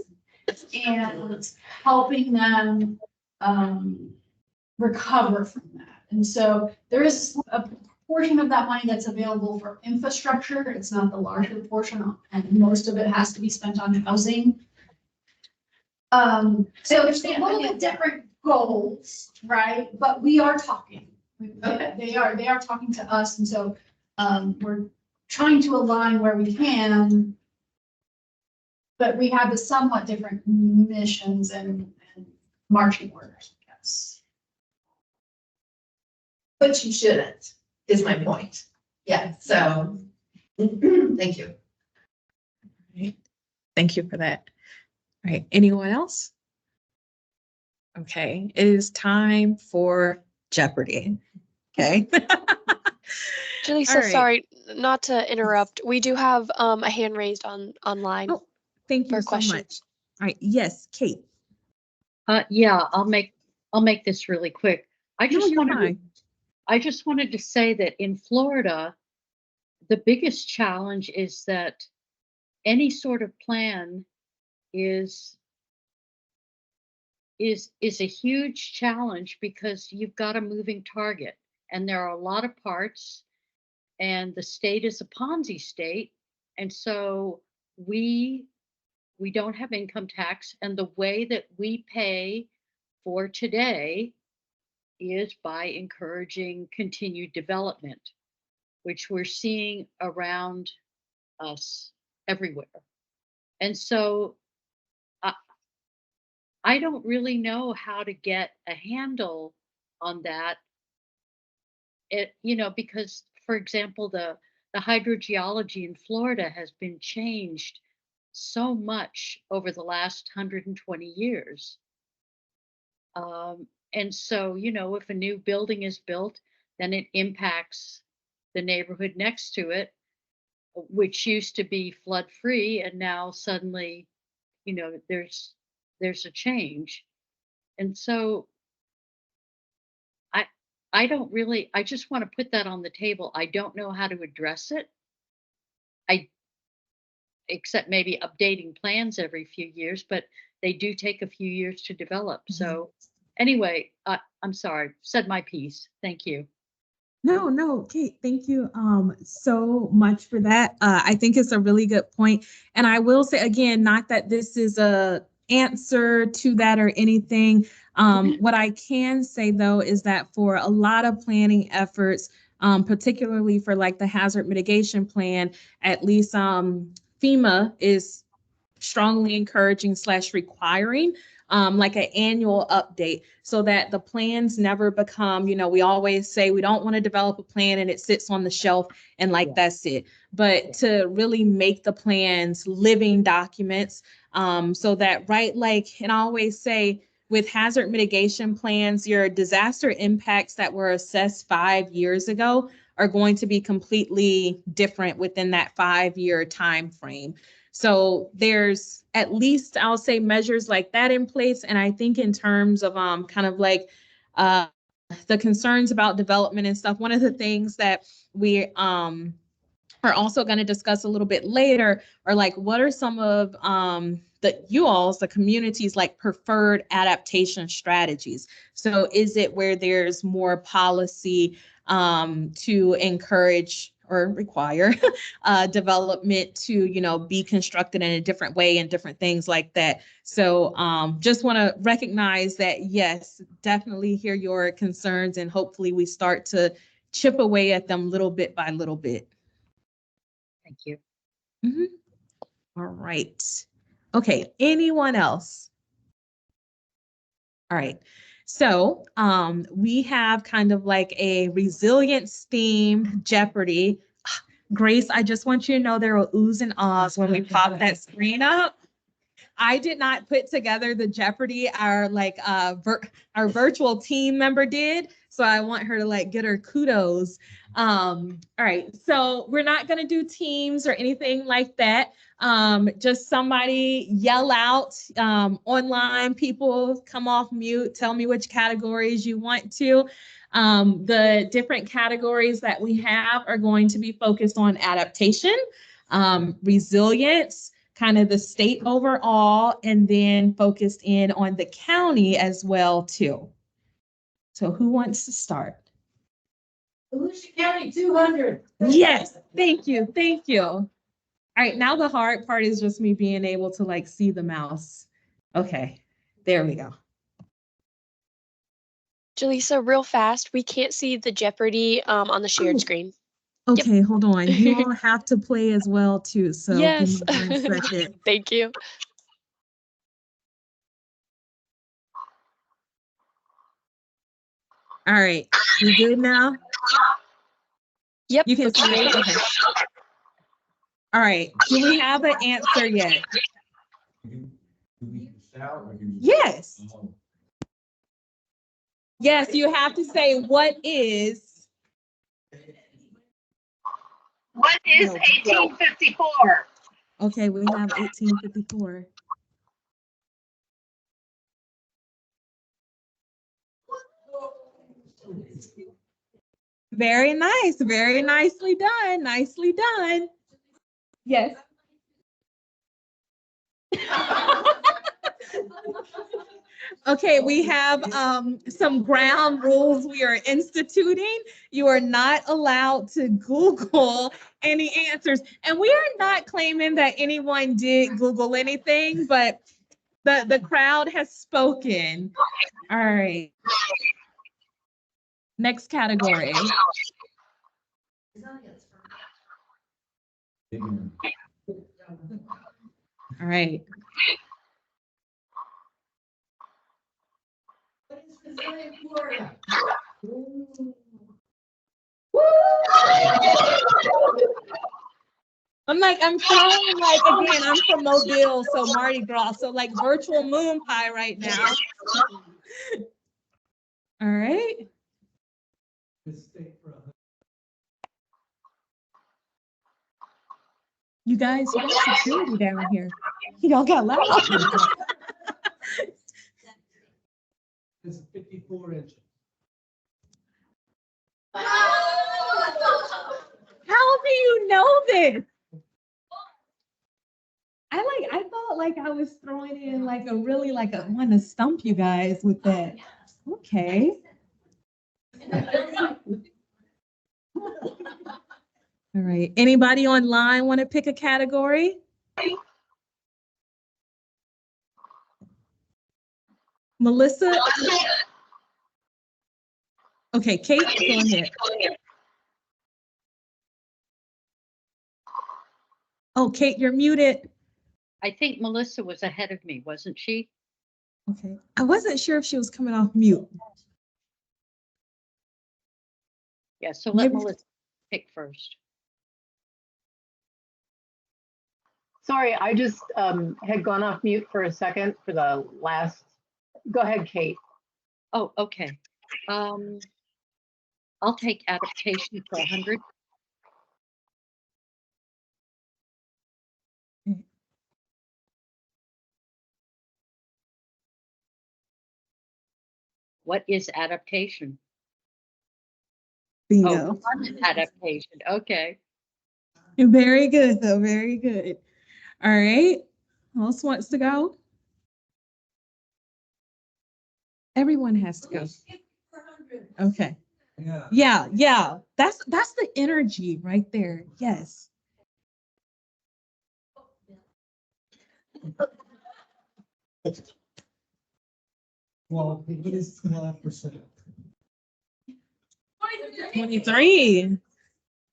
and helping them recover from that. And so there is a portion of that money that's available for infrastructure. It's not the larger portion, and most of it has to be spent on housing. So it's a little bit different goals, right? But we are talking. Okay. They are talking to us, and so we're trying to align where we can. But we have the somewhat different missions and marching orders, I guess. But you shouldn't, is my point. Yeah, so Thank you. Thank you for that. All right, anyone else? Okay, it is time for Jeopardy. Okay. Jaleesa, All right. sorry, not to interrupt. We do have a hand raised online. Oh, thank for you a so question. much. All right, yes, Kate. Yeah, I'll make this really quick. I just wanted to say that in Florida, the biggest challenge is that any sort of plan is a huge challenge because you've got a moving target and there are a lot of parts and the state is a Ponzi state. And so we don't have income tax, and the way that we pay for today is by encouraging continued development, which we're seeing around us everywhere. And so I don't really know how to get a handle on that. Because, for example, the hydrogeology in Florida has been changed so much over the last 120 years. And so, if a new building is built, then it impacts the neighborhood next to it, which used to be flood free, and now suddenly, there's a change. And so I just want to put that on the table. I don't know how to address it. Except maybe updating plans every few years, but they do take a few years to develop. So anyway, I'm sorry, said my piece. Thank you. No, Kate, thank you so much for that. I think it's a really good point. And I will say again, not that this is a answer to that or anything. What I can say though is that for a lot of planning efforts, particularly for like the hazard mitigation plan, at least FEMA is strongly encouraging / requiring like an annual update so that the plans never become, we always say we don't want to develop a plan and it sits on the shelf and like that's it. But to really make the plans living documents so that, right, like, and I always say with hazard mitigation plans, your disaster impacts that were assessed 5 years ago are going to be completely different within that 5-year time frame. So there's at least, I'll say, measures like that in place. And I think in terms of kind of like the concerns about development and stuff, one of the things that we are also going to discuss a little bit later are like, what are some of the community's like preferred adaptation strategies? So is it where there's more policy to encourage or require development to, be constructed in a different way and different things like that. So just want to recognize that, yes, definitely hear your concerns and hopefully we start to chip away at them little bit by little bit. Thank you. All right. Okay, anyone else? All right. So we have kind of like a resilience themed Jeopardy. Grace, I just want you to know there were oohs and ahs when we popped that screen up. I did not put together the Jeopardy. Our virtual team member did. So I want her to like get her kudos. All right. So we're not going to do teams or anything like that. Just somebody yell out online. People come off mute. Tell me which categories you want to. The different categories that we have are going to be focused on adaptation, resilience, kind of the state overall, and then focused in on the county as well too. So who wants to start? Volusia County 200. Yes, thank you. All right, now the hard part is just me being able to like see the mouse. Okay, there we go. Jaleesa, real fast, we can't see the Jeopardy on the shared screen. Okay, hold on. You all have to play as well too. So yes. Give me 1 second. Thank you. All right, you good now? Yep. You can see it. Okay. All right, do we have an answer yet? Yes. Yes, you have to say what is. What is 1854? Okay, we have 1854. Very nice, very nicely done, nicely done. Yes. Okay, we have some ground rules we are instituting. You are not allowed to Google any answers. And we are not claiming that anyone did Google anything, but the crowd has spoken. All right. Next category. All right. I'm throwing like, again, I'm from Mobile, so Mardi Gras, so like virtual moon pie right now. All right. You guys, you got security down here. Y'all got loud. It's 54 inches. How do you know this? I thought like I was throwing in like a really like a want to stump you guys with that. Okay. All right. Anybody online want to pick a category? Melissa? Okay, Kate, go ahead. Oh, Kate, you're muted. I think Melissa was ahead of me, wasn't she? Okay. I wasn't sure if she was coming off mute. Yeah, so let Melissa pick first. Sorry, I just had gone off mute for a second for the last. Go ahead, Kate. Oh, okay. I'll take adaptation for 100. What is adaptation? Bingo. Oh, adaptation. Okay. Very good, though. Very good. All right. Who else wants to go? Everyone has to go. Okay. Yeah. That's the energy right there. Yes. Well, it is 12%. 23.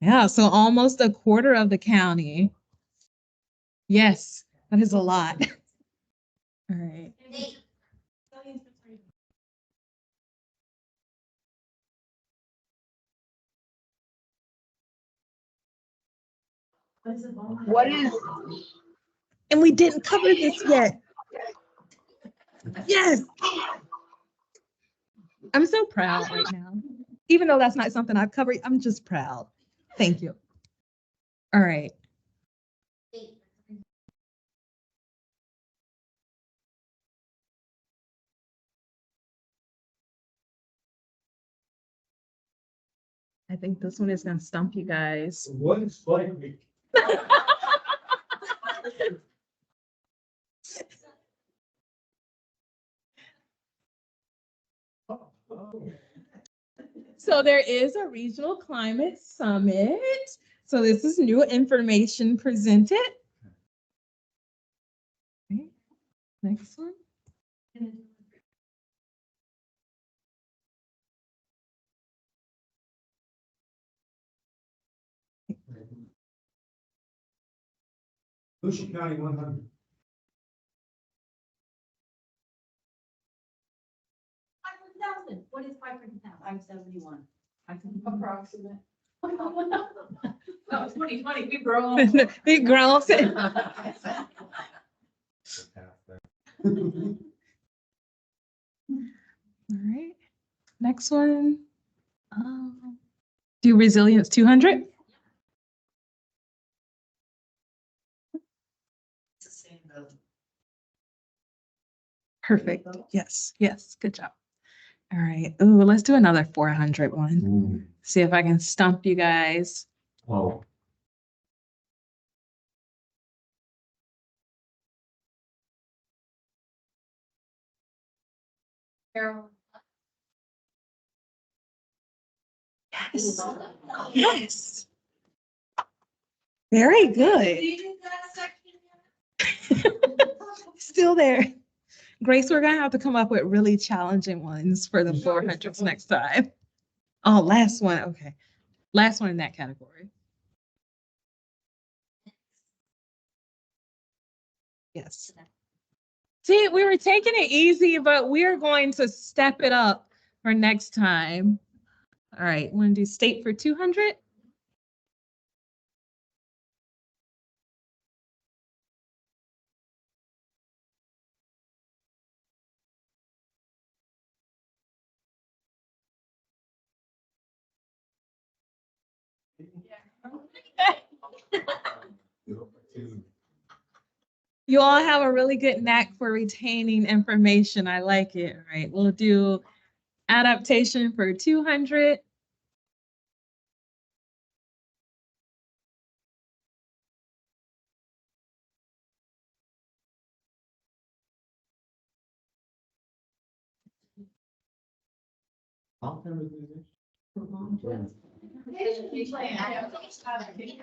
Yeah, so almost a quarter of the county. Yes, that is a lot. All right. What is? And we didn't cover this yet. Yes. I'm so proud right now. Even though that's not something I've covered, I'm just proud. Thank you. All right. I think this one is going to stump you guys. What is Flight Week? So there is a regional climate summit. So this is new information presented. Okay. Next one. Volusia County 100. 500,000. What is 500,000? 571. Approximate. Oh, 2020, we grow. Big growth. All right, next one. Do resilience 200. Perfect. Yes, yes, good job. All right. Ooh, let's do another 400 one. Ooh. See if I can stump you guys. Oh. Yes. Yes. Very good. Still there. Grace, we're gonna have to come up with really challenging ones for the 400s next time. Oh, last one. Okay. Last one in that category. Yes. See, we were taking it easy, but we're going to step it up for next time. All right, want to do state for 200? You all have a really good knack for retaining information. I like it. All right, we'll do adaptation for 200.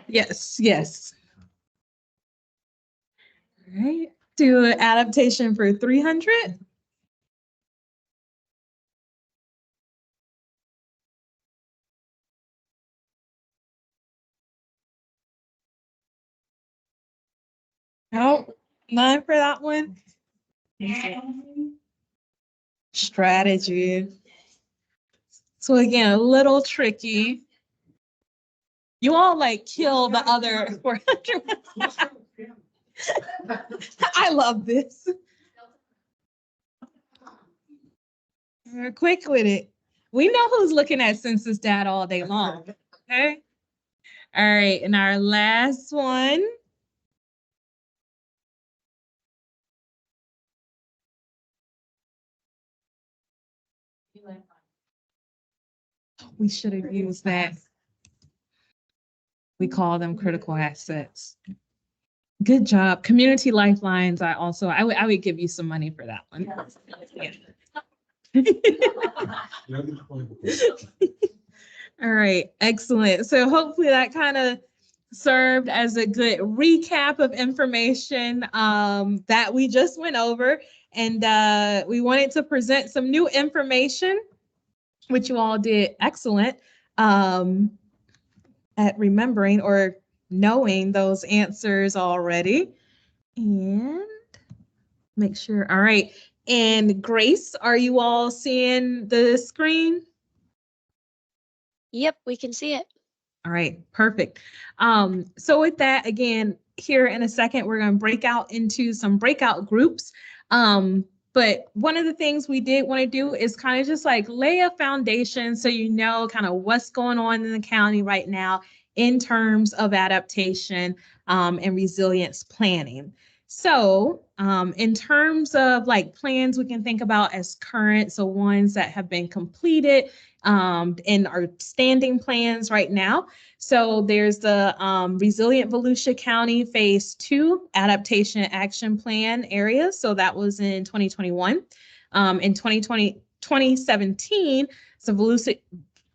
Yes, yes. All right, do adaptation for 300. No, none for that one. Strategy. So again, a little tricky. You all like kill the other 400. I love this. We're quick with it. We know who's looking at census data all day long. Okay. All right. And our last one. We should have used that. We call them critical assets. Good job. Community lifelines. I would give you some money for that one. Yeah. All right, excellent. So hopefully that kind of served as a good recap of information that we just went over. And we wanted to present some new information, which you all did excellent at remembering or knowing those answers already. And make sure, all right. And Grace, are you all seeing the screen? Yep, we can see it. All right, perfect. So with that, again, here in a second, we're going to break out into some breakout groups. But one of the things we did want to do is kind of just like lay a foundation so you know kind of what's going on in the county right now in terms of adaptation and resilience planning. So in terms of like plans we can think about as current, so ones that have been completed and are standing plans right now. So there's the Resilient Volusia County Phase 2 Adaptation Action Plan area. So that was in 2021. In 2017, so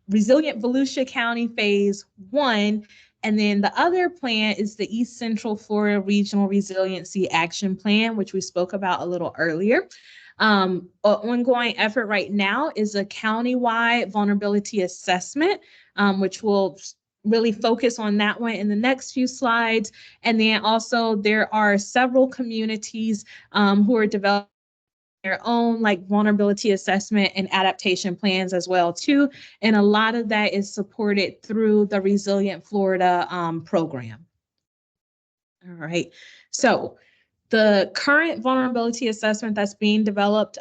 Resilient Volusia County Phase 1. And then the other plan is the East Central Florida Regional Resiliency Action Plan, which we spoke about a little earlier. An ongoing effort right now is a countywide vulnerability assessment, which will really focus on that one in the next few slides. And then also there are several communities who are developing their own like vulnerability assessment and adaptation plans as well too. And a lot of that is supported through the Resilient Florida program. All right. So the current vulnerability assessment that's being developed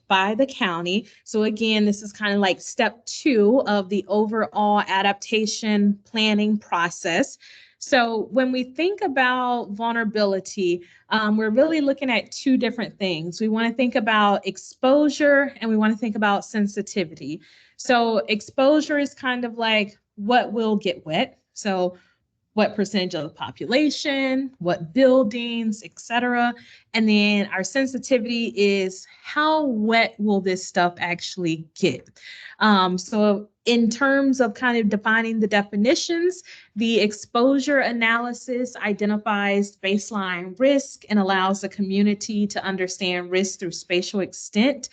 by the county. So again, this is kind of like step 2 of the overall adaptation planning process. So when we think about vulnerability, we're really looking at 2 different things. We want to think about exposure and we want to think about sensitivity. So exposure is kind of like what will get wet. So what percentage of the population, what buildings, etc. And then our sensitivity is how wet will this stuff actually get? So in terms of kind of defining the definitions, the exposure analysis identifies baseline risk and allows the community to understand risk through spatial extent.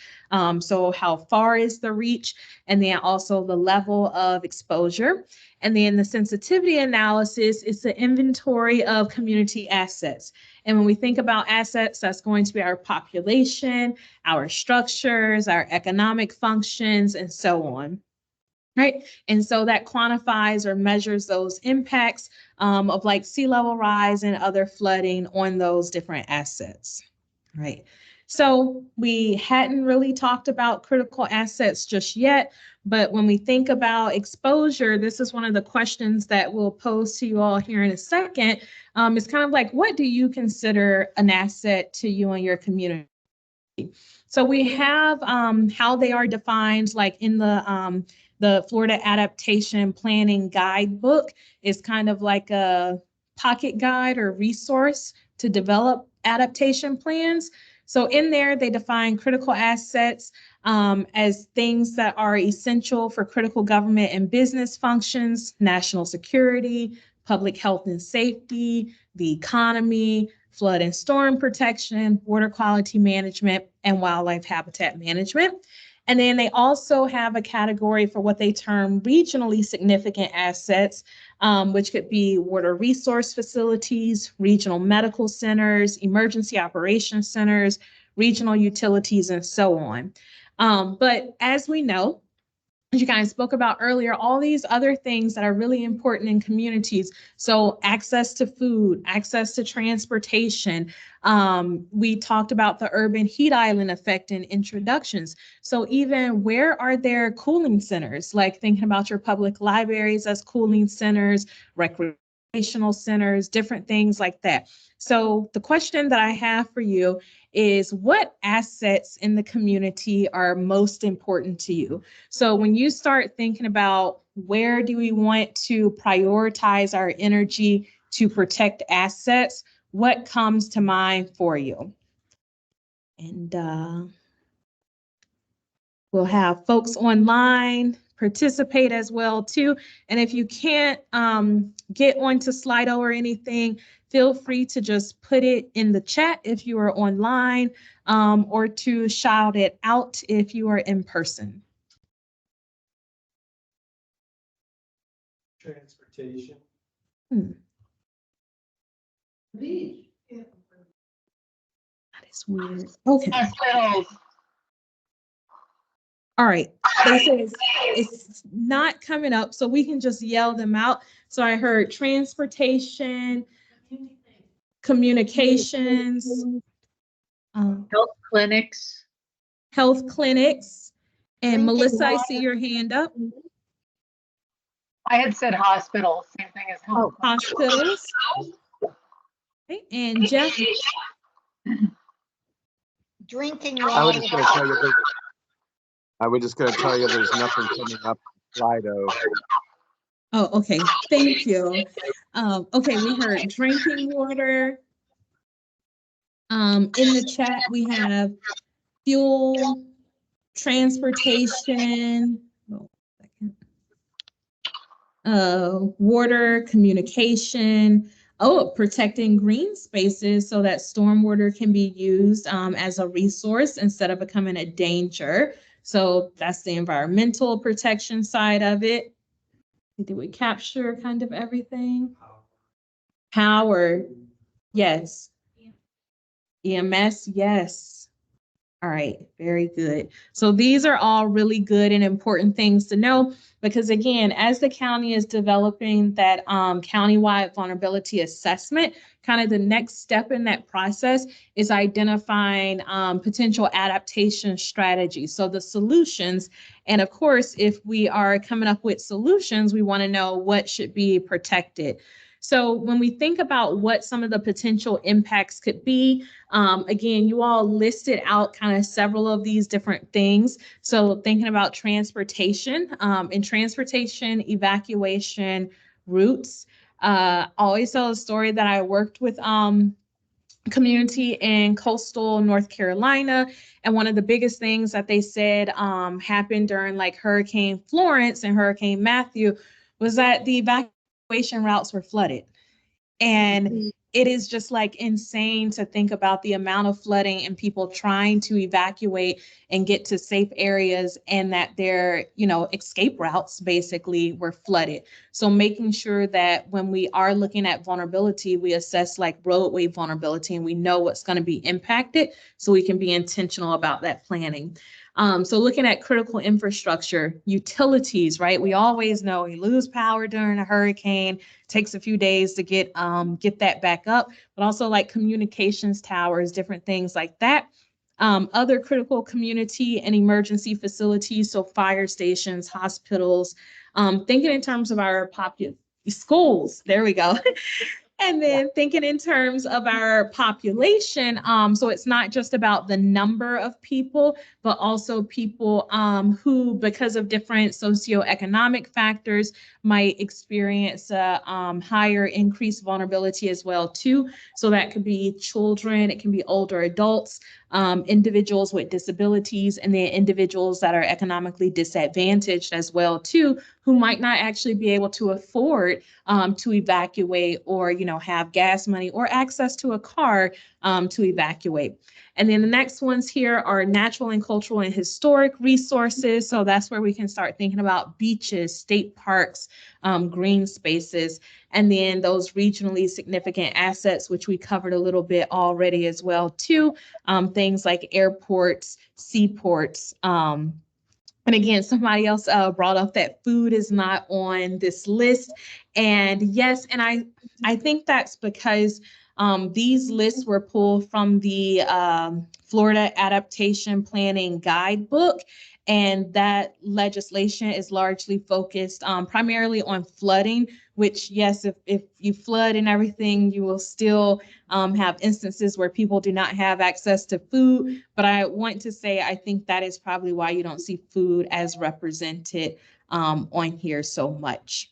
So how far is the reach? And then also the level of exposure. And then the sensitivity analysis is the inventory of community assets. And when we think about assets, that's going to be our population, our structures, our economic functions, and so on. Right. And so that quantifies or measures those impacts of like sea level rise and other flooding on those different assets. Right. So we hadn't really talked about critical assets just yet, but when we think about exposure, this is one of the questions that we'll pose to you all here in a second. It's kind of like, what do you consider an asset to you and your community? So we have how they are defined, like in the Florida Adaptation Planning Guidebook is kind of like a pocket guide or resource to develop adaptation plans. So in there, they define critical assets as things that are essential for critical government and business functions, national security, public health and safety, the economy, flood and storm protection, water quality management, and wildlife habitat management. And then they also have a category for what they term regionally significant assets, which could be water resource facilities, regional medical centers, emergency operations centers, regional utilities, and so on. But as we know, as you guys spoke about earlier, all these other things that are really important in communities. So access to food, access to transportation. We talked about the urban heat island effect in introductions. So even where are there cooling centers? Like thinking about your public libraries as cooling centers, recreational centers, different things like that. So the question that I have for you is, what assets in the community are most important to you? So when you start thinking about where do we want to prioritize our energy to protect assets, what comes to mind for you? And we'll have folks online participate as well too. And if you can't get onto Slido or anything, feel free to just put it in the chat if you are online, or to shout it out if you are in person. Transportation. That is weird. Okay. All right. They say it's not coming up, so we can just yell them out. So I heard transportation, communications, Health clinics. Health clinics. And Melissa, I see your hand up. I had said hospitals, same thing as health. Oh, hospitals. Okay. And Jeff? Drinking I was water. just going to tell you there's nothing coming up in Slido. Oh, okay. Thank you. Okay, we heard drinking water. In the chat, we have fuel, transportation, water, communication. Oh, protecting green spaces so that stormwater can be used as a resource instead of becoming a danger. So that's the environmental protection side of it. Did we capture kind of everything? Power, yes. EMS, yes. All right, very good. So these are all really good and important things to know because again, as the county is developing that countywide vulnerability assessment, kind of the next step in that process is identifying potential adaptation strategies. So the solutions, and of course, if we are coming up with solutions, we want to know what should be protected. So when we think about what some of the potential impacts could be, again, you all listed out kind of several of these different things. So thinking about transportation, in transportation, evacuation, routes. I always tell a story that I worked with community in coastal North Carolina. And one of the biggest things that they said happened during like Hurricane Florence and Hurricane Matthew was that the evacuation routes were flooded. And it is just like insane to think about the amount of flooding and people trying to evacuate and get to safe areas and that their, escape routes basically were flooded. So making sure that when we are looking at vulnerability, we assess like roadway vulnerability and we know what's going to be impacted so we can be intentional about that planning. So looking at critical infrastructure, utilities, right? We always know we lose power during a hurricane, takes a few days to get that back up, but also like communications towers, different things like that. Other critical community and emergency facilities, so fire stations, hospitals, thinking in terms of our schools, there we go. And then thinking in terms of our population, so it's not just about the number of people, but also people who, because of different socioeconomic factors, might experience a higher increased vulnerability as well too. So that could be children, it can be older adults, individuals with disabilities, and then individuals that are economically disadvantaged as well too, who might not actually be able to afford to evacuate or, have gas money or access to a car to evacuate. And then the next ones here are natural and cultural and historic resources. So that's where we can start thinking about beaches, state parks, green spaces, and then those regionally significant assets, which we covered a little bit already as well too. Things like airports, seaports, and again, somebody else brought up that food is not on this list. And yes, and I think that's because these lists were pulled from the Florida Adaptation Planning Guidebook. And that legislation is largely focused primarily on flooding, which yes, if you flood and everything, you will still have instances where people do not have access to food. But I want to say, I think that is probably why you don't see food as represented on here so much.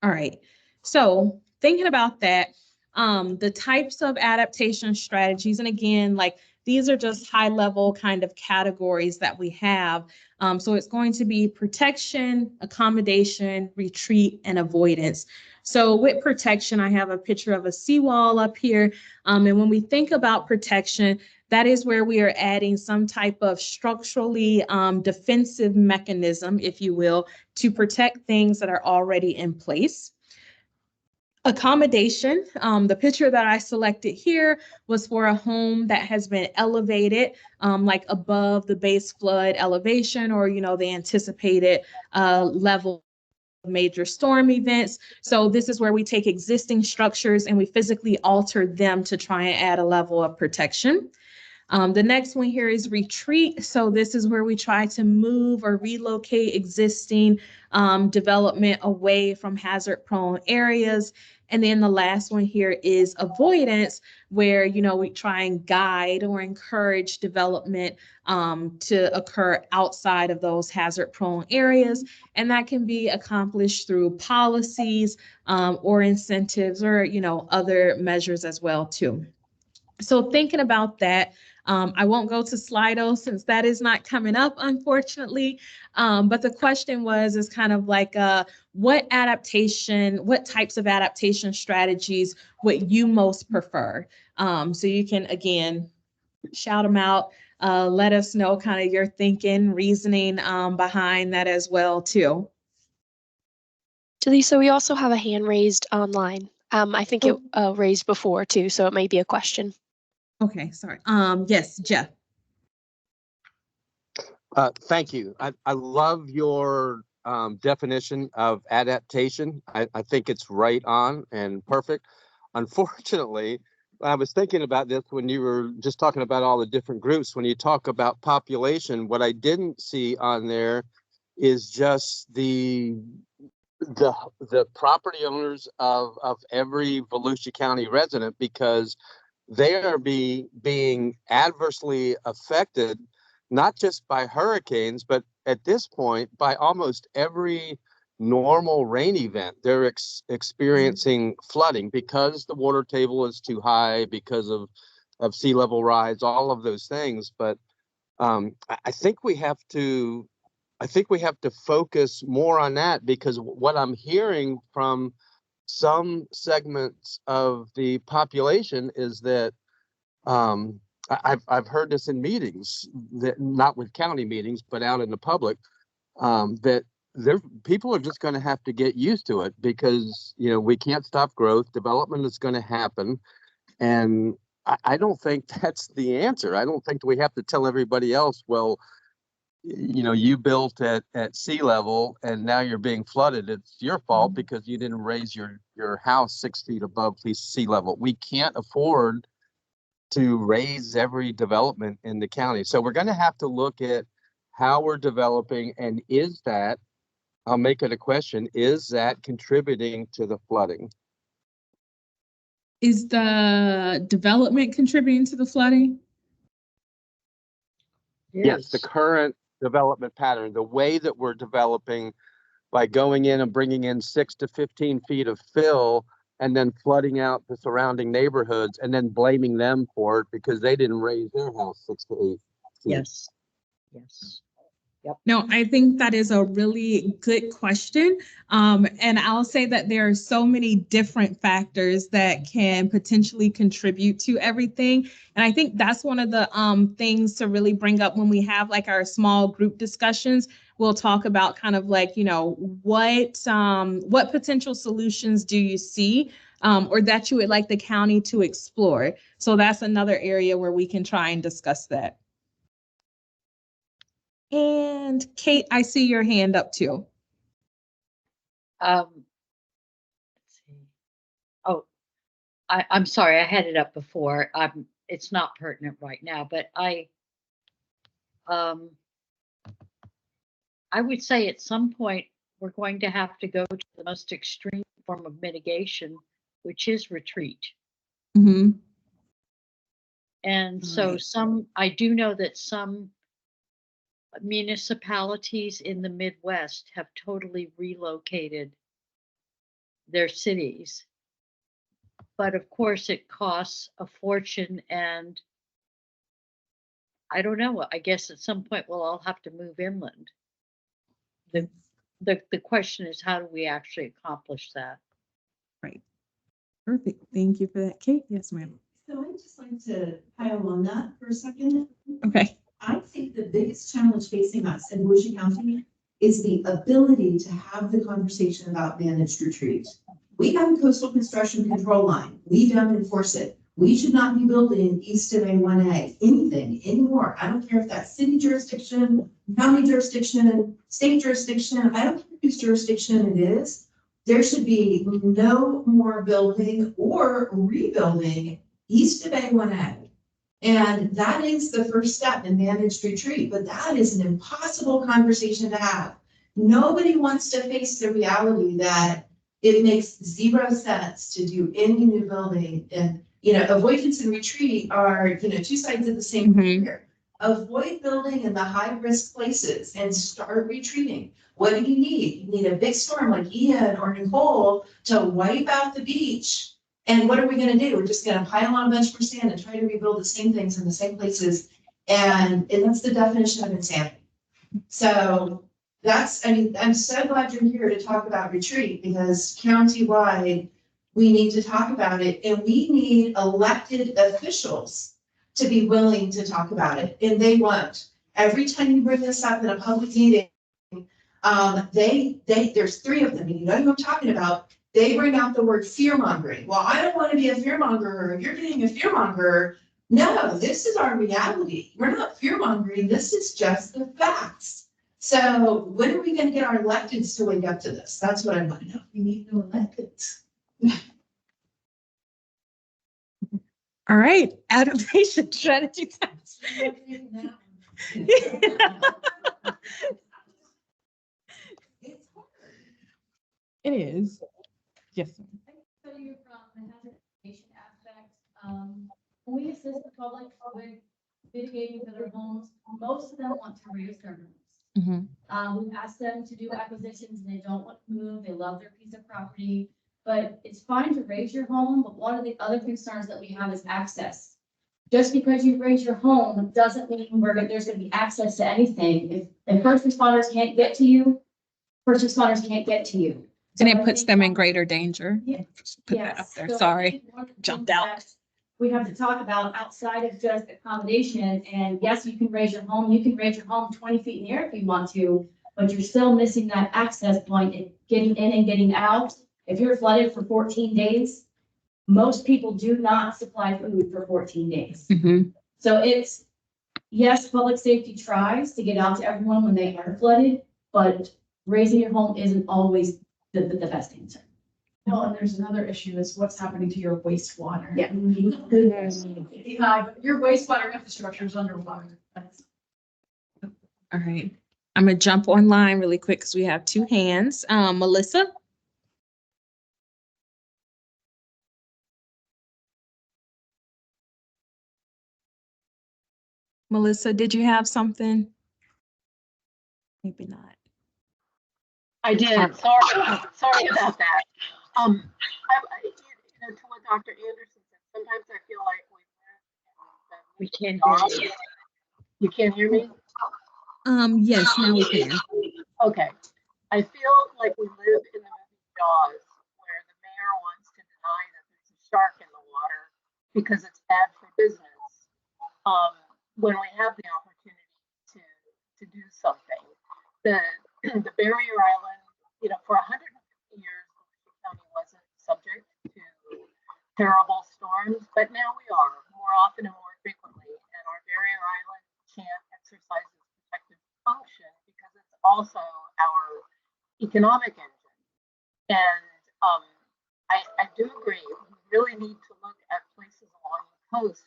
All right, so thinking about that, the types of adaptation strategies, and again, like these are just high level kind of categories that we have. So it's going to be protection, accommodation, retreat, and avoidance. So with protection, I have a picture of a seawall up here. And when we think about protection, that is where we are adding some type of structurally defensive mechanism, if you will, to protect things that are already in place. Accommodation, the picture that I selected here was for a home that has been elevated, like above the base flood elevation or, the anticipated level of major storm events. So this is where we take existing structures and we physically alter them to try and add a level of protection. The next one here is retreat. So this is where we try to move or relocate existing development away from hazard-prone areas. And then the last one here is avoidance, where, we try and guide or encourage development to occur outside of those hazard-prone areas. And that can be accomplished through policies or incentives or, other measures as well, too. So thinking about that, I won't go to Slido since that is not coming up, unfortunately. But the question is kind of like, what types of adaptation strategies would you most prefer? So you can, again, shout them out. Let us know kind of your thinking, reasoning behind that as well, too. Jaleesa, we also have a hand raised online. I think it raised before, too, so it may be a question. Okay, sorry. Yes, Jeff. Thank you. I love your definition of adaptation. I think it's right on and perfect. Unfortunately, I was thinking about this when you were just talking about all the different groups. When you talk about population, what I didn't see on there is just the property owners of every Volusia County resident, because they are being adversely affected, not just by hurricanes, but at this point, by almost every normal rain event. They're experiencing flooding because the water table is too high, because of sea level rise, all of those things. But I think we have to focus more on that, because what I'm hearing from some segments of the population is that I've heard this in meetings, that not with county meetings, but out in the public, that people are just going to have to get used to it, because we can't stop growth. Development is going to happen, and I don't think that's the answer. I don't think we have to tell everybody else, well, you built at sea level and now you're being flooded. It's your fault because you didn't raise your house 6 feet above sea level. We can't afford to raise every development in the county. So we're going to have to look at how we're developing, and I'll make it a question, is that contributing to the flooding? Is the development contributing to the flooding? Yes, the current development pattern, the way that we're developing by going in and bringing in 6 to 15 feet of fill and then flooding out the surrounding neighborhoods and then blaming them for it because they didn't raise their house 6 to 8 feet. Yes. Yes. Yep. No, I think that is a really good question. And I'll say that there are so many different factors that can potentially contribute to everything. And I think that's one of the things to really bring up when we have like our small group discussions. We'll talk about kind of like, what potential solutions do you see or that you would like the county to explore? So that's another area where we can try and discuss that. And Kate, I see your hand up too. Let's see. Oh, I'm sorry, I had it up before. It's not pertinent right now, but I would say at some point we're going to have to go to the most extreme form of mitigation, which is retreat. Mm-hmm. And so I do know that some municipalities in the Midwest have totally relocated their cities. But of course, it costs a fortune, and I don't know. I guess at some point we'll all have to move inland. The question is, how do we actually accomplish that? Right. Perfect. Thank you for that, Kate. Yes, ma'am. So I'd just like to pile on that for a second. Okay. I think the biggest challenge facing us in Volusia County is the ability to have the conversation about managed retreat. We have a coastal construction control line. We don't enforce it. We should not be building east of A1A anything anymore. I don't care if that's city jurisdiction, county jurisdiction, state jurisdiction. I don't care whose jurisdiction it is. There should be no more building or rebuilding east of A1A. And that is the first step in managed retreat, but that is an impossible conversation to have. Nobody wants to face the reality that it makes zero sense to do any new building. And, avoidance and retreat are, two sides of the same coin. Avoid building in the high risk places and start retreating. What do you need? You need a big storm like Ian or Nicole to wipe out the beach. And what are we going to do? We're just going to pile on a bunch more sand and try to rebuild the same things in the same places. And that's the definition of insanity. So I'm so glad you're here to talk about retreat, because countywide, we need to talk about it. And we need elected officials to be willing to talk about it. And they won't. Every time you bring this up in a public meeting, there's 3 of them, and you know who I'm talking about. They bring out the word fear mongering. Well, I don't want to be a fear monger. You're being a fear monger. No, this is our reality. We're not fear mongering. This is just the facts. So when are we gonna get our electeds to wake up to this? That's what I want to know. We need no electeds. All right, adaptation strategy. It is. Yes. Tell you from the hazard mitigation aspect, when we assist the public with mitigating for their homes, most of them want to raise their homes. We've asked them to do acquisitions and they don't want to move. They love their piece of property. But it's fine to raise your home, but one of the other concerns that we have is access. Just because you raise your home doesn't mean there's gonna be access to anything. If first responders can't get to you, first responders can't get to you. And it puts them in greater danger. Yeah. Just put that out Yes. there. So I Sorry, think one of the jumped things out. that we have to talk about outside of just accommodation, and yes, you can raise your home, you can raise your home 20 feet in the air if you want to, but you're still missing that access point in getting in and getting out. If you're flooded for 14 days, most people do not supply food for 14 days. So it's, yes, public safety tries to get out to everyone when they are flooded, but raising your home isn't always the best answer. Well, and there's another issue is what's happening to your wastewater. Yeah. Your wastewater infrastructure is underwater. That's All right, I'm gonna jump online really quick because we have two hands. Melissa? Melissa, did you have something? Maybe not. I did. Sorry about that. To what Dr. Anderson said, sometimes I feel like we can't hear you. You can't hear me? Yes, now we can. Okay. I feel like we live in the movie Jaws, where the mayor wants to deny that there's a shark in the water because it's bad for business. When we have the opportunity to do something, the barrier island, for 150 years, Volusia County wasn't subject to terrible storms, but now we are more often and more frequently, and our barrier island can't exercise its protective function because it's also our economic engine. And I do agree, we really need to look at places along the coast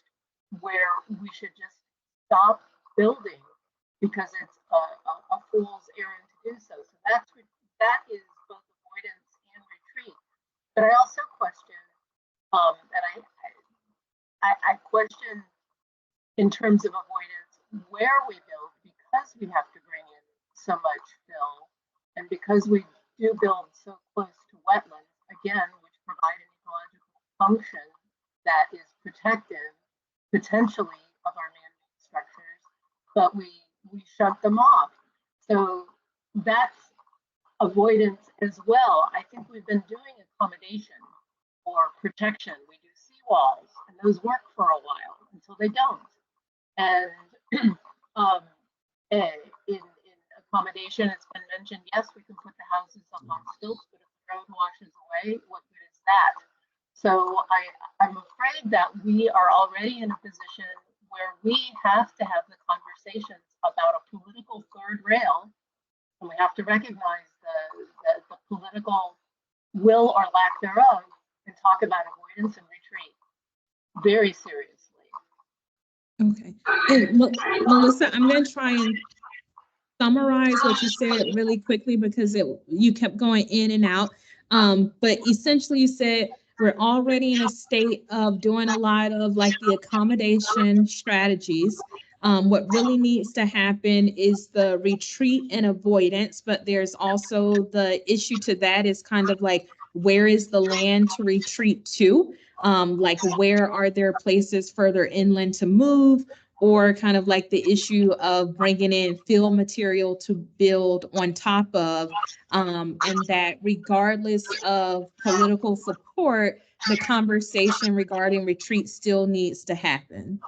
where we should just stop building because it's a fool's errand to do so. So that is both avoidance and retreat. But I also question, and I question in terms of avoidance where we build because we have to bring in so much fill and because we do build so close to wetlands, again, which provide an ecological function that is protective potentially of our man-made structures, but we shut them off. So that's avoidance as well. I think we've been doing accommodation or protection. We do seawalls, and those work for a while until they don't. And in accommodation, it's been mentioned, yes, we can put the houses up on stilts, but if the road washes away, what good is that? So I'm afraid that we are already in a position where we have to have the conversations about a political third rail, and we have to recognize the political will or lack thereof and talk about avoidance and retreat very seriously. Okay. And Melissa, I'm going to try and summarize what you said really quickly because you kept going in and out. But essentially you said we're already in a state of doing a lot of like the accommodation strategies. What really needs to happen is the retreat and avoidance, but there's also the issue to that is kind of like, where is the land to retreat to? Like where are there places further inland to move? Or kind of like the issue of bringing in fill material to build on top of, and that regardless of political support, the conversation regarding retreat still needs to happen.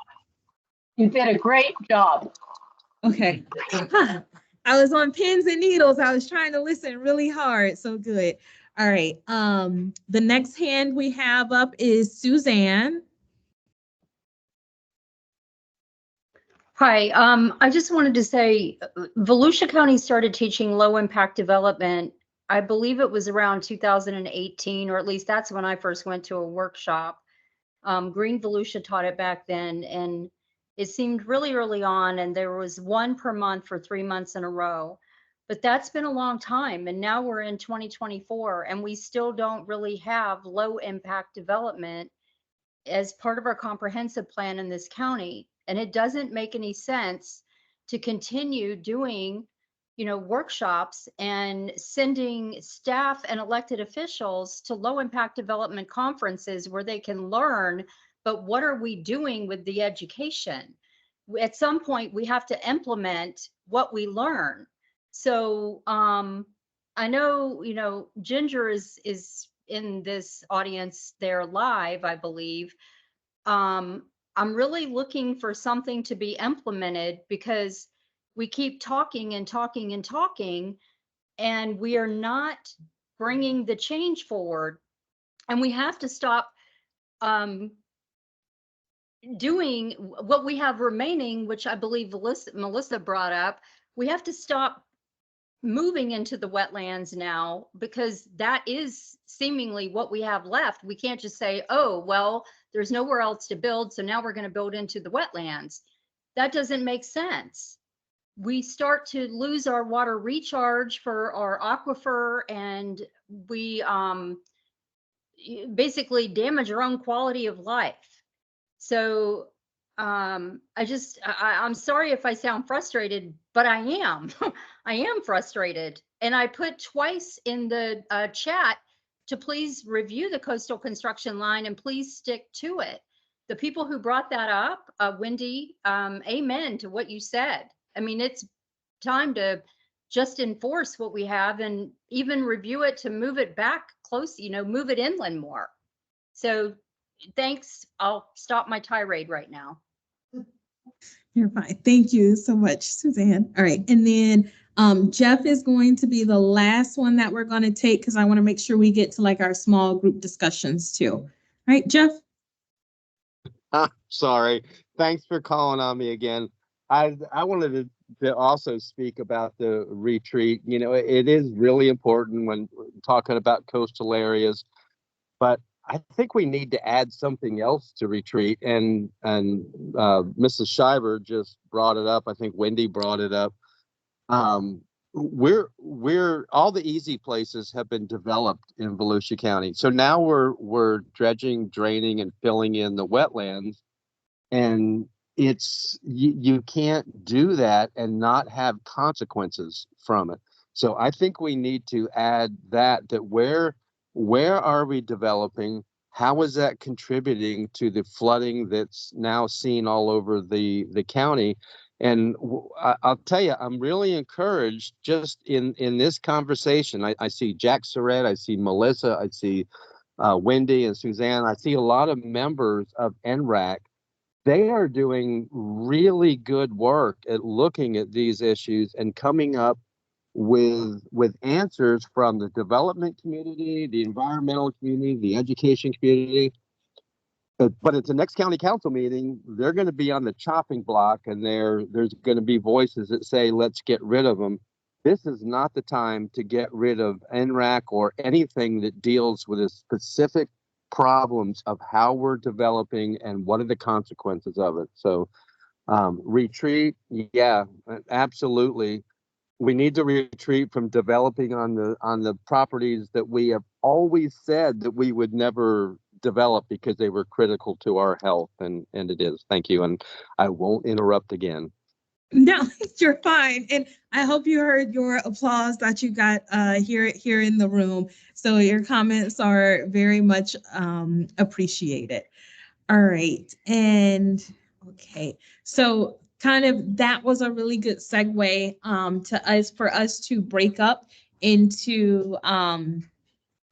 You did a great job. Okay. I was on pins and needles. I was trying to listen really hard. So good. All right. The next hand we have up is Suzanne. Hi, I just wanted to say Volusia County started teaching low impact development. I believe it was around 2018, or at least that's when I first went to a workshop. Green Volusia taught it back then, and it seemed really early on, and there was one per month for 3 months in a row. But that's been a long time, and now we're in 2024, and we still don't really have low impact development as part of our comprehensive plan in this county. And it doesn't make any sense to continue doing, workshops and sending staff and elected officials to low impact development conferences where they can learn, but what are we doing with the education? At some point, we have to implement what we learn. So I know, Ginger is in this audience there live, I believe. I'm really looking for something to be implemented because we keep talking and talking and talking, and we are not bringing the change forward. And we have to stop doing what we have remaining, which I believe Melissa brought up. We have to stop moving into the wetlands now, because that is seemingly what we have left. We can't just say, oh, well, there's nowhere else to build, so now we're going to build into the wetlands. That doesn't make sense. We start to lose our water recharge for our aquifer, and we basically damage our own quality of life. So I'm sorry if I sound frustrated, but I am. I am frustrated. And I put twice in the chat to please review the coastal construction line and please stick to it. The people who brought that up, Wendy, amen to what you said. I mean, it's time to just enforce what we have and even review it to move it back close, move it inland more. So thanks. I'll stop my tirade right now. You're fine. Thank you so much, Suzanne. All right. And then Jeff is going to be the last one that we're going to take, because I want to make sure we get to like our small group discussions too. All right, Jeff? Sorry. Thanks for calling on me again. I wanted to also speak about the retreat. It is really important when talking about coastal areas, but I think we need to add something else to retreat. And Mrs. Shiver just brought it up. I think Wendy brought it up. We're all the easy places have been developed in Volusia County. So now we're dredging, draining, and filling in the wetlands. And you can't do that and not have consequences from it. So I think we need to add that where are we developing? How is that contributing to the flooding that's now seen all over the county? And I'll tell you, I'm really encouraged just in this conversation. I see Jack Surratt, I see Melissa, I see Wendy and Suzanne. I see a lot of members of NRAC. They are doing really good work at looking at these issues and coming up with answers from the development community, the environmental community, the education community. But at the next county council meeting, they're going to be on the chopping block, and there's going to be voices that say, let's get rid of them. This is not the time to get rid of NRAC or anything that deals with the specific problems of how we're developing and what are the consequences of it. So retreat, yeah, absolutely. We need to retreat from developing on the properties that we have always said that we would never develop because they were critical to our health, and it is. Thank you, and I won't interrupt again. No, you're fine. And I hope you heard your applause that you got here in the room. So your comments are very much appreciated. All right. And okay. So kind of that was a really good segue for us to break up into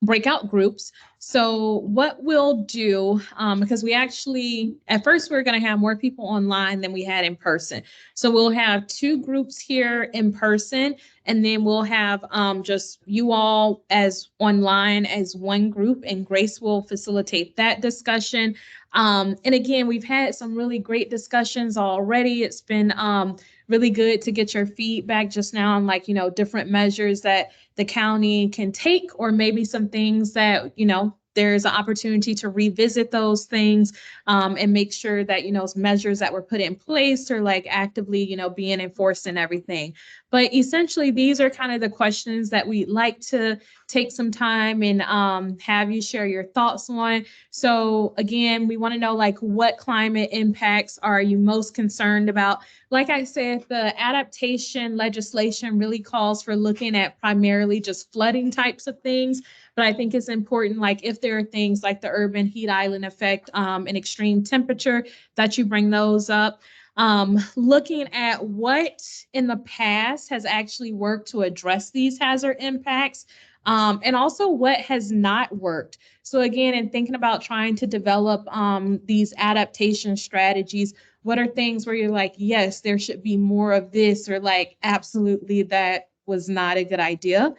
breakout groups. So what we'll do, because we actually, at first we are going to have more people online than we had in person. So we'll have 2 groups here in person, and then we'll have just you all as online as one group, and Grace will facilitate that discussion. And again, we've had some really great discussions already. It's been really good to get your feedback just now on, like, different measures that the county can take, or maybe some things that, there's an opportunity to revisit those things, and make sure that, measures that were put in place are like actively, being enforced and everything. But essentially, these are kind of the questions that we'd like to take some time and have you share your thoughts on. So again, we want to know, like, what climate impacts are you most concerned about? Like I said, the adaptation legislation really calls for looking at primarily just flooding types of things. But I think it's important, like, if there are things like the urban heat island effect and extreme temperature, that you bring those up. Looking at what in the past has actually worked to address these hazard impacts, and also what has not worked. So again, in thinking about trying to develop these adaptation strategies, what are things where you're like, yes, there should be more of this, or like, absolutely, that was not a good idea.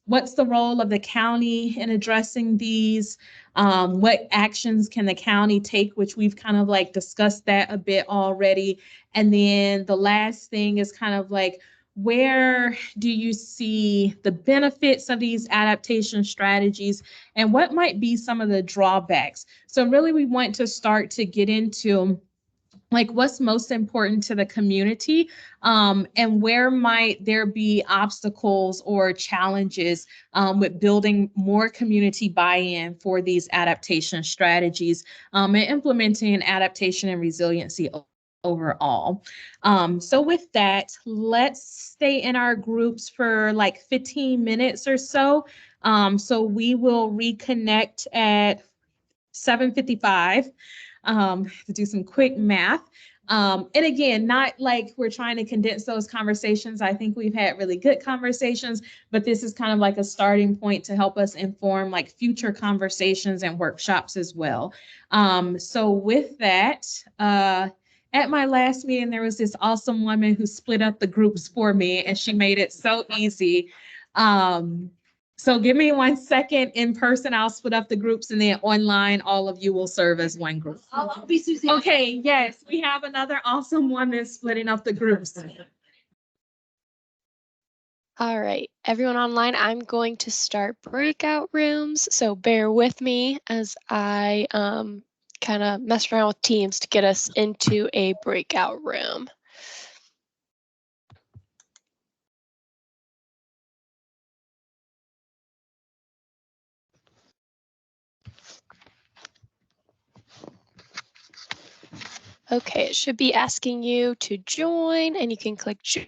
What's the role of the county in addressing these? What actions can the county take, which we've kind of like discussed that a bit already. And then the last thing is kind of like, where do you see the benefits of these adaptation strategies, and what might be some of the drawbacks? So really, we want to start to get into, like, what's most important to the community, and where might there be obstacles or challenges with building more community buy-in for these adaptation strategies, and implementing adaptation and resiliency overall. So with that, let's stay in our groups for like 15 minutes or so. So we will reconnect at 7:55, to do some quick math. And again, not like we're trying to condense those conversations. I think we've had really good conversations, but this is kind of like a starting point to help us inform like future conversations and workshops as well. So with that, at my last meeting, there was this awesome woman who split up the groups for me, and she made it so easy. So give me 1 second. In person, I'll split up the groups, and then online, all of you will serve as one group. I'll be Susie. Okay, yes, we have another awesome woman splitting up the groups. All right, everyone online, I'm going to start breakout rooms. So bear with me as I kind of mess around with Teams to get us into a breakout room. Okay, it should be asking you to join, and you can click join.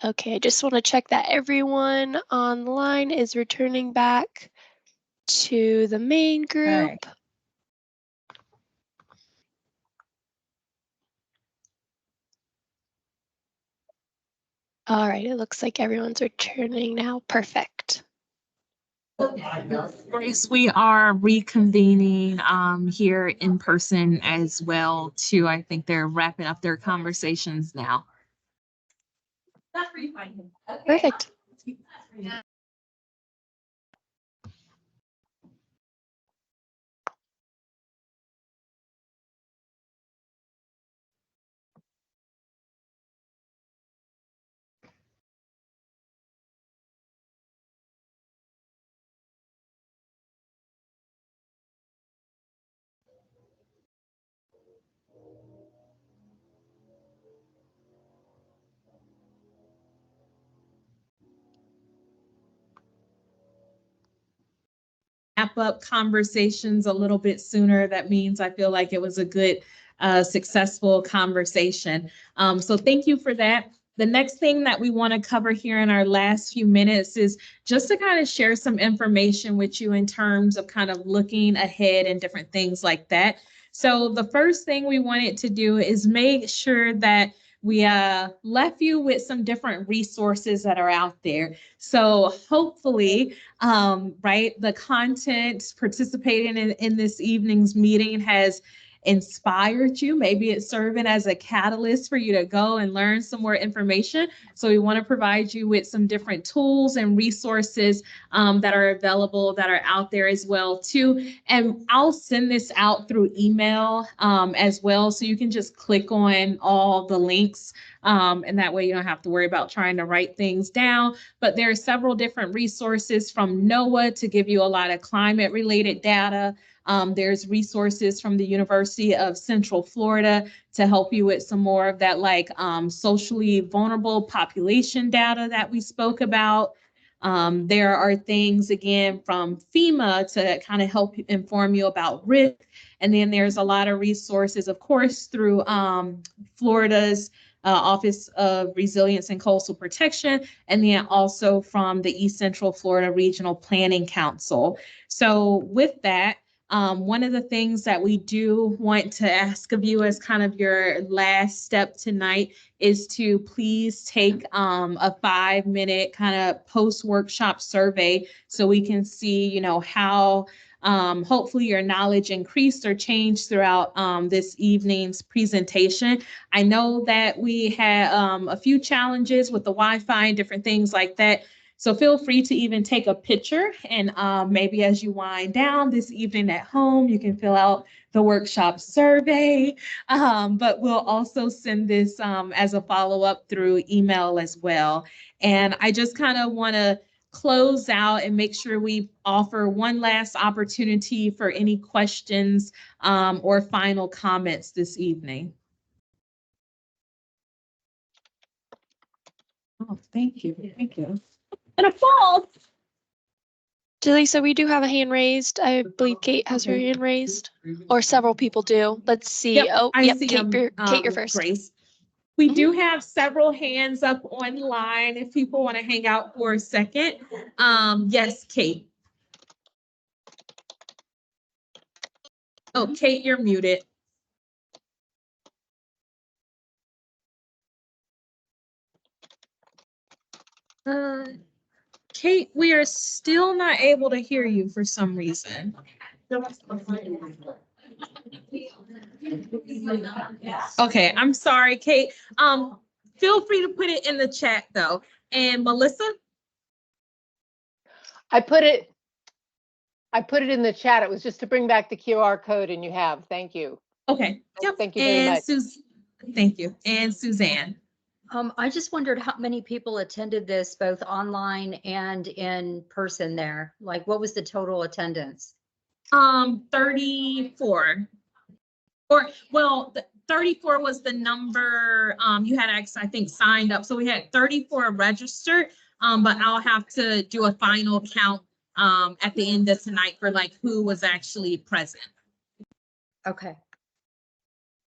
Okay, I just want to check that everyone online is returning back to the main group. right. All right, it looks like everyone's returning now. Perfect. Grace, we are reconvening here in person as well too. I think they're wrapping up their conversations now. That's where you find him. Okay. Perfect. Wrap up conversations a little bit sooner. That means I feel like it was a good, successful conversation. So thank you for that. The next thing that we want to cover here in our last few minutes is just to kind of share some information with you in terms of kind of looking ahead and different things like that. So the first thing we wanted to do is make sure that we left you with some different resources that are out there. So hopefully, right, the content participating in this evening's meeting has inspired you. Maybe it's serving as a catalyst for you to go and learn some more information. So we want to provide you with some different tools and resources that are available, that are out there as well too. And I'll send this out through email as well. So you can just click on all the links and that way you don't have to worry about trying to write things down. But there are several different resources from NOAA to give you a lot of climate related data. There's resources from the University of Central Florida to help you with some more of that like socially vulnerable population data that we spoke about. There are things, again, from FEMA to kind of help inform you about risk. And then there's a lot of resources, of course, through Florida's Office of Resilience and Coastal Protection, and then also from the East Central Florida Regional Planning Council. So with that, one of the things that we do want to ask of you as kind of your last step tonight is to please take a 5-minute kind of post-workshop survey so we can see, you know, how hopefully your knowledge increased or changed throughout this evening's presentation. I know that we had a few challenges with the Wi-Fi and different things like that. So feel free to even take a picture and maybe as you wind down this evening at home, you can fill out the workshop survey. But we'll also send this as a follow-up through email as well. And I just kind of want to close out and make sure we offer one last opportunity for any questions or final comments this evening. Oh, thank you. Thank you. And a fall. Jalisa, we do have a hand raised. I believe Kate has her hand raised, or several people do. Let's see. Yep, Oh, I yep, see Kate, Kate, you're first. Grace. We do have several hands up online if people want to hang out for a second. Yes, Kate. Oh, Kate, you're muted. Kate, we are still not able to hear you for some reason. Okay, I'm sorry, Kate. Feel free to put it in the chat though. And Melissa? I put it in the chat. It was just to bring back the QR code, and you have. Thank you. Okay. Yep. Thank you very much. Thank you. And Suzanne. I just wondered how many people attended this both online and in person there. Like, what was the total attendance? 34. Or, well, 34 was the number you had actually, I think, signed up. So we had 34 registered, but I'll have to do a final count at the end of tonight for like who was actually present. Okay.